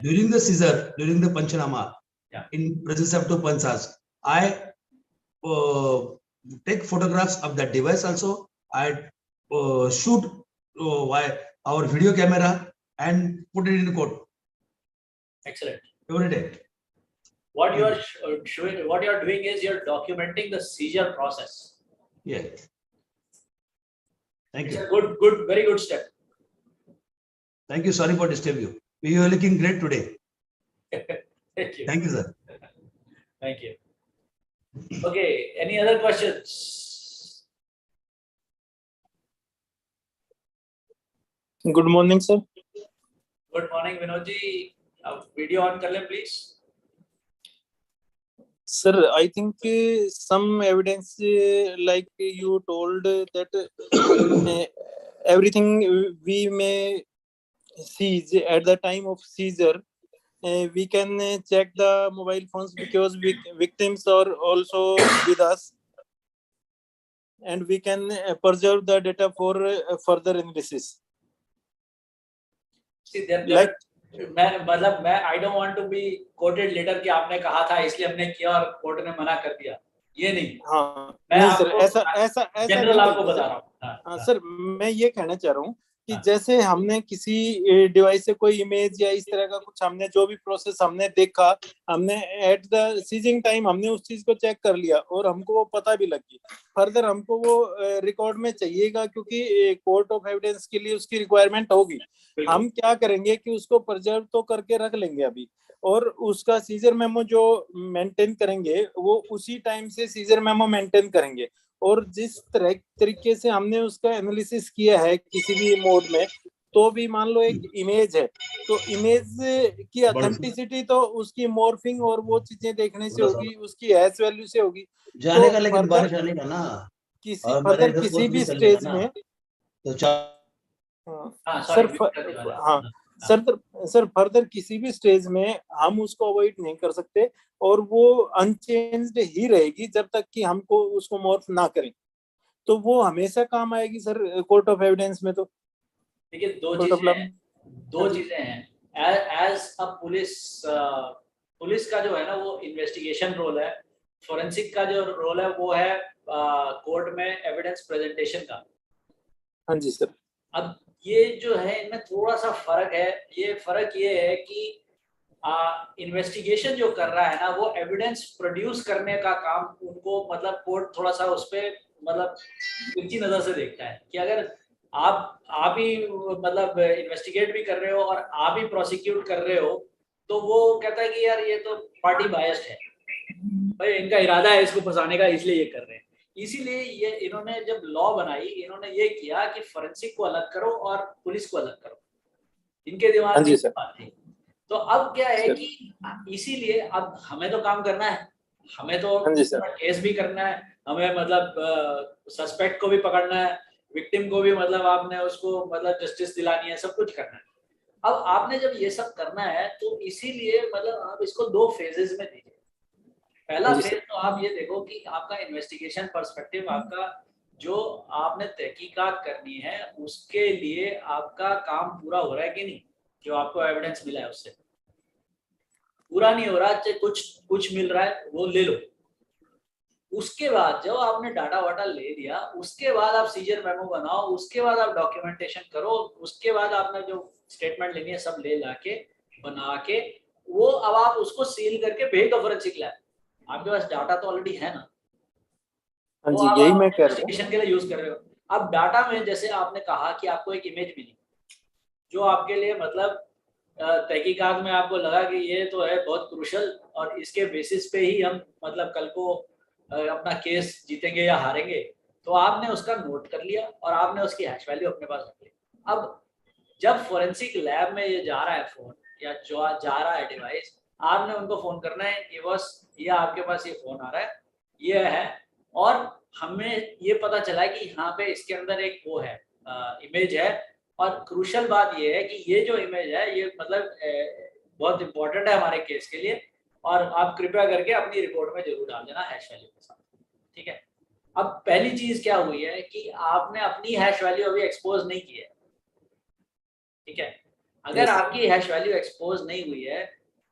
During the seizure, during the Panchanama, in presence of two panchas, I take photographs of that device also. I shoot our video camera and put it in the court. Excellent. Every day. What you are showing, what you are doing is you're documenting the seizure process. Yeah. Thank you. It's a very good step. Thank you. Sorry for disturbing you. You are looking great today. Thank you. Thank you, sir. Thank you. Okay. Any other questions? Good morning, sir. Good morning, Vinodji. Video on kar le, please. Sir, I think some evidence, like you told, that everything we may seize at the time of seizure, we can check the mobile phones, because victims are also with us, and we can preserve the data for further analysis. See, there, Like, I don't want to be quoted later कि आपने कहा था इसलिए हमने किया और court ने मना कर दिया, ये नहीं. हाँ, मैं नहीं सर, आपको ऐसा जनरल आपको नहीं बता रहा हूँ. हाँ सर, मैं ये कहना चाह रहा हूँ कि जैसे हमने किसी डिवाइस से कोई इमेज या इस तरह का कुछ, हमने जो भी प्रोसेस हमने देखा, हमने एट द सीजिंग टाइम हमने उस चीज को चेक कर लिया और हमको वो पता भी लग गई. फर्दर हमको वो रिकॉर्ड में चाहिएगा, क्योंकि कोर्ट ऑफ एविडेंस के लिए उसकी रिक्वायरमेंट होगी. हम क्या करेंगे कि उसको प्रिजर्व तो करके रख लेंगे अभी, और उसका सीजर मेमो जो मेंटेन करेंगे वो उसी टाइम से सीजर मेमो मेंटेन करेंगे. और जिस तरीके से हमने उसका एनालिसिस किया है किसी भी मोड में, तो भी मान लो एक इमेज है, तो इमेज की ऑथेंटिसिटी तो उसकी मॉर्फिंग और वो चीजें देखने से होगी, उसकी हैश वैल्यू से होगी. जाने का लेकिन बारिश आने का ना, किसी भी स्टेज में तो सर फर्दर किसी भी स्टेज में हम उसको अवॉइड नहीं कर सकते, और वो अनचेंज्ड ही रहेगी जब तक कि हमको उसको मॉर्फ ना करें. तो वो हमेशा काम आएगी सर कोर्ट ऑफ एविडेंस में. तो देखिए दो चीजें हैं. एज अ पुलिस का जो है ना वो इन्वेस्टिगेशन रोल है. फोरेंसिक का जो रोल है वो है कोर्ट में एविडेंस प्रेजेंटेशन का. हाँ जी सर. अब ये जो है इनमें थोड़ा सा फर्क है. ये फर्क ये है कि इन्वेस्टिगेशन जो कर रहा है ना वो एविडेंस प्रोड्यूस करने का काम उनको मतलब कोर्ट थोड़ा सा उस पे मतलब तिरछी नजर से देखता है कि अगर आप ही मतलब इन्वेस्टिगेट भी कर रहे हो और आप ही प्रोसिक्यूट कर रहे हो, तो वो कहता है कि यार ये तो पार्टी बायस्ड है, भाई इनका इरादा है इसको फंसाने का इसलिए ये कर रहे हैं. इसीलिए ये इन्होंने जब लॉ बनाई, इन्होंने ये किया कि फोरेंसिक को अलग करो और पुलिस को अलग करो। इनके दिमाग हाँ में जी ये सर। बात थी। तो अब क्या है सर। कि इसीलिए अब हमें तो काम करना है, हमें तो हाँ जी सर। केस भी करना है, हमें मतलब सस्पेक्ट को भी पकड़ना है, विक्टिम को भी मतलब आपने उसको मतलब जस्टिस दिलानी है, सब कुछ करना है। अब आपने जब ये सब करना है तो इसीलिए मतलब आप इसको 2 फेजेस में दीजिए। पहला हाँ जी फेज सर। तो आप ये देखो कि आपका इन्वेस्टिगेशन पर्सपेक्टिव, आपका जो आपने तहकीकात करनी है उसके लिए आपका काम पूरा हो रहा है कि नहीं, जो आपको एविडेंस मिला है उससे पूरा नहीं हो रहा, चाहे कुछ कुछ मिल रहा है वो ले लो। उसके बाद जब आपने डाटा वाटा ले दिया, उसके बाद आप सीजर मेमो बनाओ, उसके बाद आप डॉक्यूमेंटेशन करो, उसके बाद आपने जो स्टेटमेंट लेनी है सब ले लाके बना के वो अब आप उसको सील करके भेज दो फोरेंसिक लैब। आपके पास डाटा तो ऑलरेडी है ना, हाँ वो जी, आप यही मैं कह रहा था। इन्वेस्टिगेशन के लिए यूज कर रहे हो। अब डाटा में जैसे आपने कहा कि आपको एक इमेज मिली जो आपके लिए मतलब तहकीकात में आपको लगा कि ये तो है बहुत क्रूशल और इसके बेसिस पे ही हम मतलब कल को अपना केस जीतेंगे या हारेंगे, तो आपने उसका नोट कर लिया और आपने उसकी हैश वैल्यू अपने पास रख ली। अब जब फोरेंसिक लैब में ये जा रहा है फोन या जो जा रहा है डिवाइस, आपने उनको फोन करना है कि बस ये आपके पास ये फोन आ रहा है, ये है, और हमें ये पता चला है कि यहाँ पे इसके अंदर एक वो है इमेज है, और क्रूशल बात ये है कि ये जो इमेज है ये मतलब बहुत इंपॉर्टेंट है हमारे केस के लिए, और आप कृपया करके अपनी रिपोर्ट में जरूर डाल देना हैश वैल्यू के साथ। ठीक है। अब पहली चीज क्या हुई है कि आपने अपनी हैश वैल्यू अभी एक्सपोज नहीं की है। ठीक है। अगर Yes. आपकी हैश वैल्यू एक्सपोज नहीं हुई है,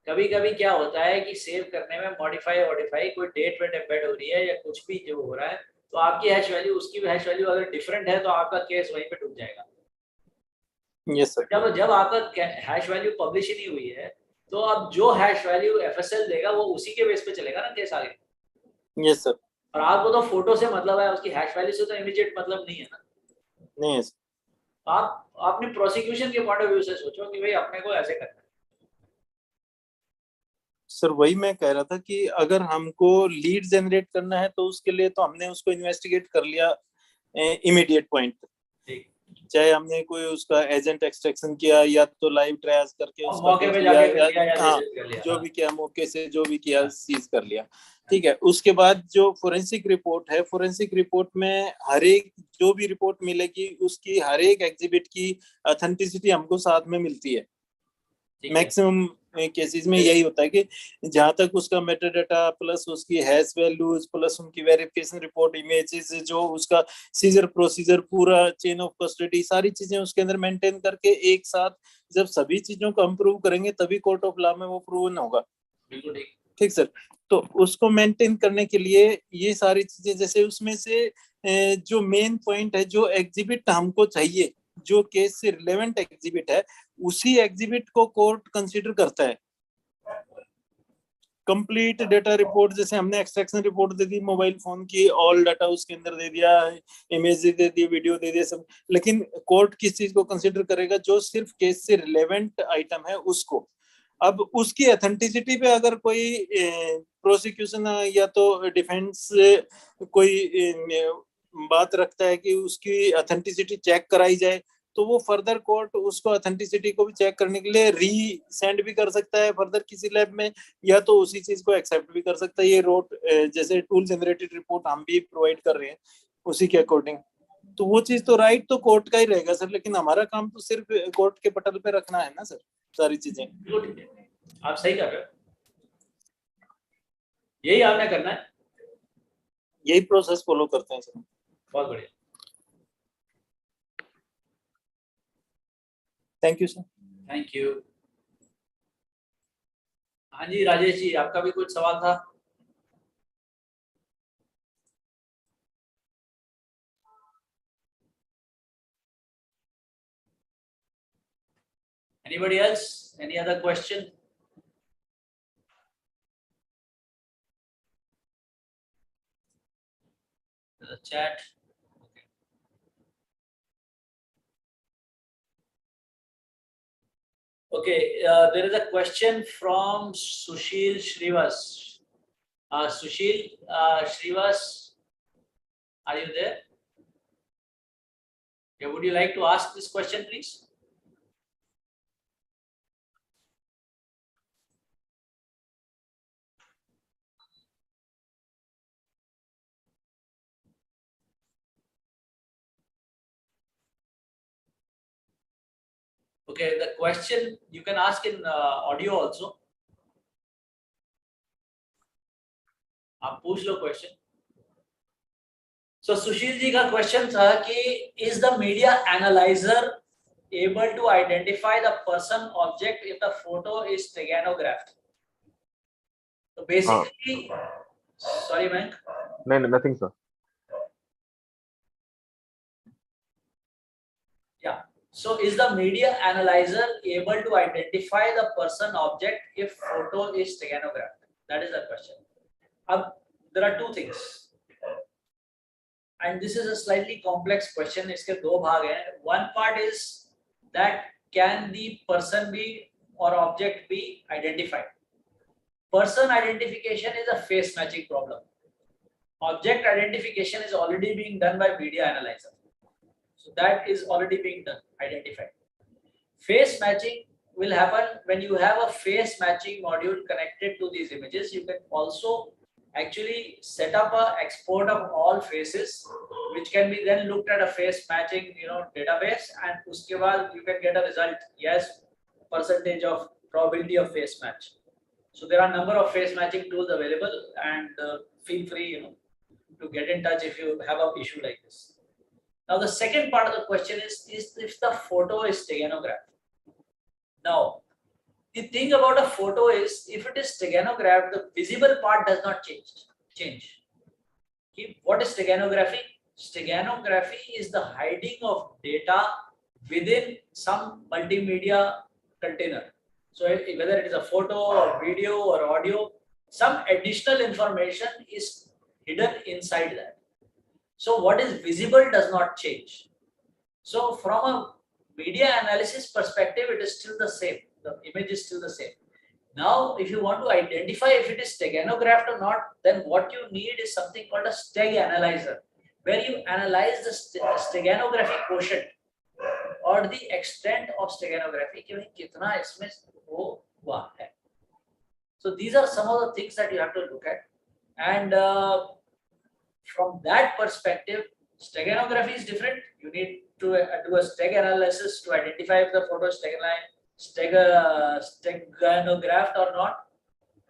कभी कभी क्या होता है कि सेव करने में मॉडिफाई कोई डेट वेट एम्बेड हो रही है या कुछ भी जो हो रहा है, तो आपकी हैश वैल्यू उसकी हैश वैल्यू अगर डिफरेंट है तो आपका केस वहीं पे डूब जाएगा। Yes sir. जब जब आपका हैश वैल्यू पब्लिश ही नहीं हुई है, तो अब जो हैश वैल्यू एफएसएल देगा वो उसी के बेस पे चलेगा ना केस आगे। Yes sir. और आपको तो फोटो से मतलब है, उसकी हैश वैल्यू से तो इमीडिएट मतलब नहीं है ना। नहीं है sir. आप अपने प्रोसिक्यूशन के पॉइंट ऑफ व्यू से सोचो कि भाई अपने को ऐसे करना है। सर वही मैं कह रहा था कि अगर हमको लीड जनरेट करना है तो उसके लिए तो हमने उसको इन्वेस्टिगेट कर लिया इमीडिएट पॉइंट, ठीक, चाहे हमने कोई उसका एजेंट एक्सट्रैक्शन किया या तो लाइव ट्रायल्स करके और उसका मौके देख पे लिया जाके कर लिया या हाँ जैसे कर लिया। जो हाँ, भी किया मौके से जो भी किया हाँ, सीज कर लिया। ठीक है, उसके बाद जो फोरेंसिक रिपोर्ट है, फोरेंसिक रिपोर्ट में हर एक जो भी रिपोर्ट मिलेगी उसकी हर एक एग्जिबिट की ऑथेंटिसिटी हमको साथ में मिलती है। ठीक है। मैक्सिमम केसेस में यही होता है कि जहां तक उसका मेटा डाटा प्लस उसकी हैश वैल्यूज प्लस उनकी वेरिफिकेशन रिपोर्ट इमेजेस जो उसका सीजर प्रोसीजर पूरा चेन ऑफ कस्टडी सारी चीजें उसके अंदर मेंटेन करके एक साथ जब सभी चीजों को हम प्रूव करेंगे तभी कोर्ट ऑफ लॉ में वो प्रूवन होगा। बिल्कुल ठीक। ठीक सर। तो उसको मेंटेन करने के लिए ये सारी चीजें जैसे उसमें से जो मेन पॉइंट है जो एग्जिबिट हमको चाहिए जो केस से रिलेवेंट एग्जिबिट है उसी एग्जिबिट को कोर्ट कंसीडर करता है। कंप्लीट डेटा रिपोर्ट जैसे हमने एक्सट्रैक्शन रिपोर्ट दे दी मोबाइल फोन की, ऑल डाटा उसके अंदर दे दिया, इमेज दे दी, वीडियो दे दिया सब, लेकिन कोर्ट किस चीज को कंसीडर करेगा जो सिर्फ केस से रिलेवेंट आइटम है उसको। अब उसकी ऑथेंटिसिटी पे अगर कोई प्रोसिक्यूशन या तो डिफेंस कोई बात रखता है कि उसकी ऑथेंटिसिटी चेक कराई जाए तो वो फर्दर कोर्ट उसको ऑथेंटिसिटी को भी चेक करने के लिए री सेंड भी कर सकता है फर्दर किसी लैब में, या तो उसी चीज को एक्सेप्ट भी कर सकता है। ये रोट जैसे टूल जनरेटेड रिपोर्ट हम भी प्रोवाइड कर रहे हैं उसी के अकॉर्डिंग, तो वो चीज तो राइट तो कोर्ट का ही रहेगा सर, लेकिन हमारा काम तो सिर्फ कोर्ट के पटल पे रखना है ना सर सारी चीजें। बिल्कुल ठीक है, आप सही कर रहे हो, यही आपने करना है। यही प्रोसेस फॉलो करते हैं सर। बहुत बढ़िया, thank you sir. Thank you. हाँ जी राजेश जी, आपका भी कुछ सवाल था? Anybody else? Any other question? The chat. Okay, there is a question from Sushil Shrivas. Sushil Shrivas, Are you there? Yeah, would you like to ask this question, please? Okay, the question you can ask in audio also. आप पूछ लो question. So Sushil ji का question था कि is the media analyzer able to identify the person object if the photo is steganographed? So basically, sorry, man. No, nothing, sir. Yeah. So is the media analyzer able to identify the person object if photo is steganographed? That is the question. There are two things. And this is a slightly complex question. इसके दो भाग हैं. One part is that can the person be or object be identified? Person identification is a face matching problem. Object identification is already being done by media analyzer. So that is already being done, identified. Face matching will happen when you have a face matching module connected to these images. You can also actually set up a export of all faces, which can be then looked at a face matching, database, and uske baad you can get a result. Yes, percentage of probability of face match. So there are a number of face matching tools available, and feel free, to get in touch if you have an issue like this. Now the second part of the question is if the photo is steganographed. Now, the thing about a photo is if it is steganographed, the visible part does not change. Okay. What is steganography? Steganography is the hiding of data within some multimedia container. So whether it is a photo or video or audio, some additional information is hidden inside that. So what is visible does not change. So from a media analysis perspective, it is still the same. The image is still the same. Now, if you want to identify if it is steganographed or not, then what you need is something called a steg analyzer, where you analyze the steganographic quotient or the extent of steganography. कि भाई कितना इसमें वो हुआ है. So these are some of the things that you have to look at, and from that perspective, steganography is different. You need to do a steg analysis to identify if the photo is steganographed or not,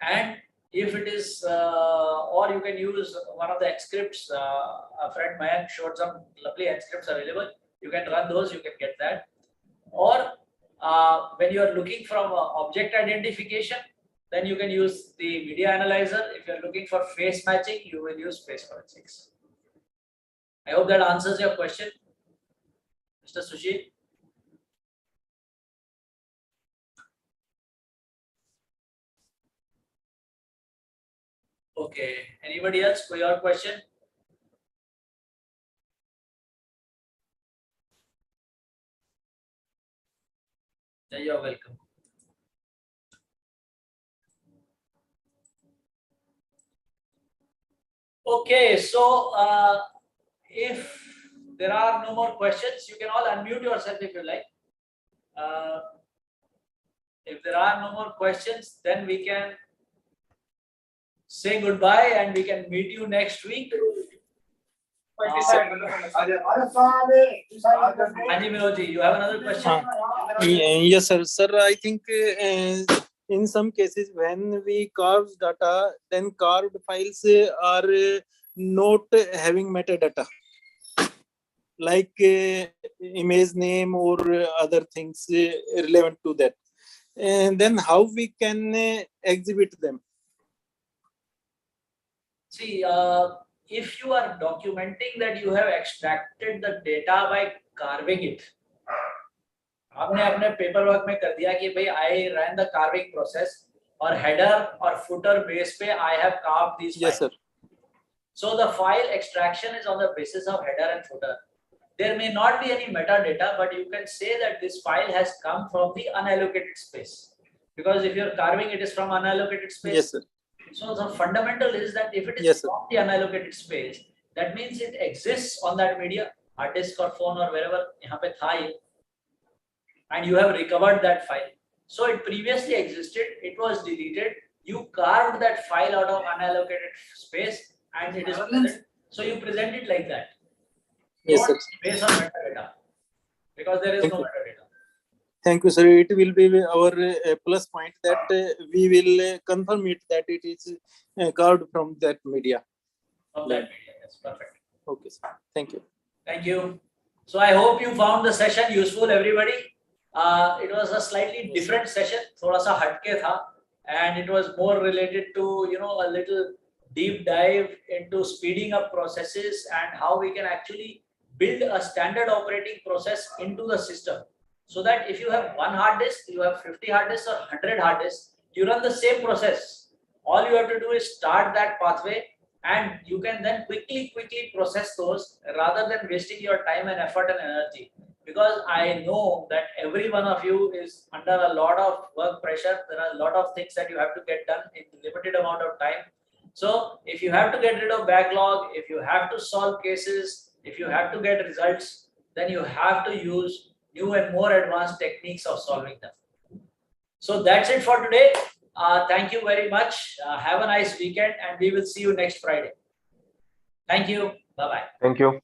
and if it is, or you can use one of the X scripts. A friend Mayank showed some lovely X scripts available. You can run those, you can get that. Or when you are looking from object identification, then you can use the media analyzer. If you are looking for face matching, you will use face forensics. I hope that answers your question, Mr. Sushil. Okay, anybody else for your question? Yeah, you're welcome. Okay, so if there are no more questions, you can all unmute yourself if you like. If there are no more questions, then we can say goodbye and we can meet you next week. Anji Minoji, you have another question? Yes, sir. Sir, I think in some cases when we carve data, then carved files are not having metadata, like image name or other things relevant to that. And then how we can exhibit them? See, if you are documenting that you have extracted the data by carving it, आपने अपने paper work में कर दिया कि भाई I ran the carving process और header और footer base पे I have carved these files. Yes, sir. So the file extraction is on the basis of header and footer. There may not be any metadata, but you can say that this file has come from the unallocated space, because if you're carving it is from unallocated space. Yes, sir. So the fundamental is that if it is Yes, sir. from the unallocated space, that means it exists on that media, hard disk or phone or wherever यहाँ पे था ये, and you have recovered that file. So it previously existed, it was deleted, you carved that file out of unallocated space and it is present. So you present it like that. Yes, sir. Not based on metadata, because there is Thank no you. metadata. Thank you, sir. It will be our plus point that we will confirm it that it is carved from that media. Of that media, that's perfect. Okay, sir. Thank you. Thank you. So I hope you found the session useful, everybody. It was a slightly different session, थोड़ा सा हटके था, and it was more related to, you know, a little deep dive into speeding up processes and how we can actually build a standard operating process into the system. So that if you have one hard disk, you have 50 hard disks or 100 hard disks, you run the same process. All you have to do is start that pathway, and you can then quickly process those rather than wasting your time and effort and energy. Because I know that every one of you is under a lot of work pressure. There are a lot of things that you have to get done in limited amount of time. So if you have to get rid of backlog, if you have to solve cases, if you have to get results, then you have to use new and more advanced techniques of solving them. So that's it for today. Thank you very much. Have a nice weekend, and we will see you next Friday. Thank you. Bye-bye. Thank you.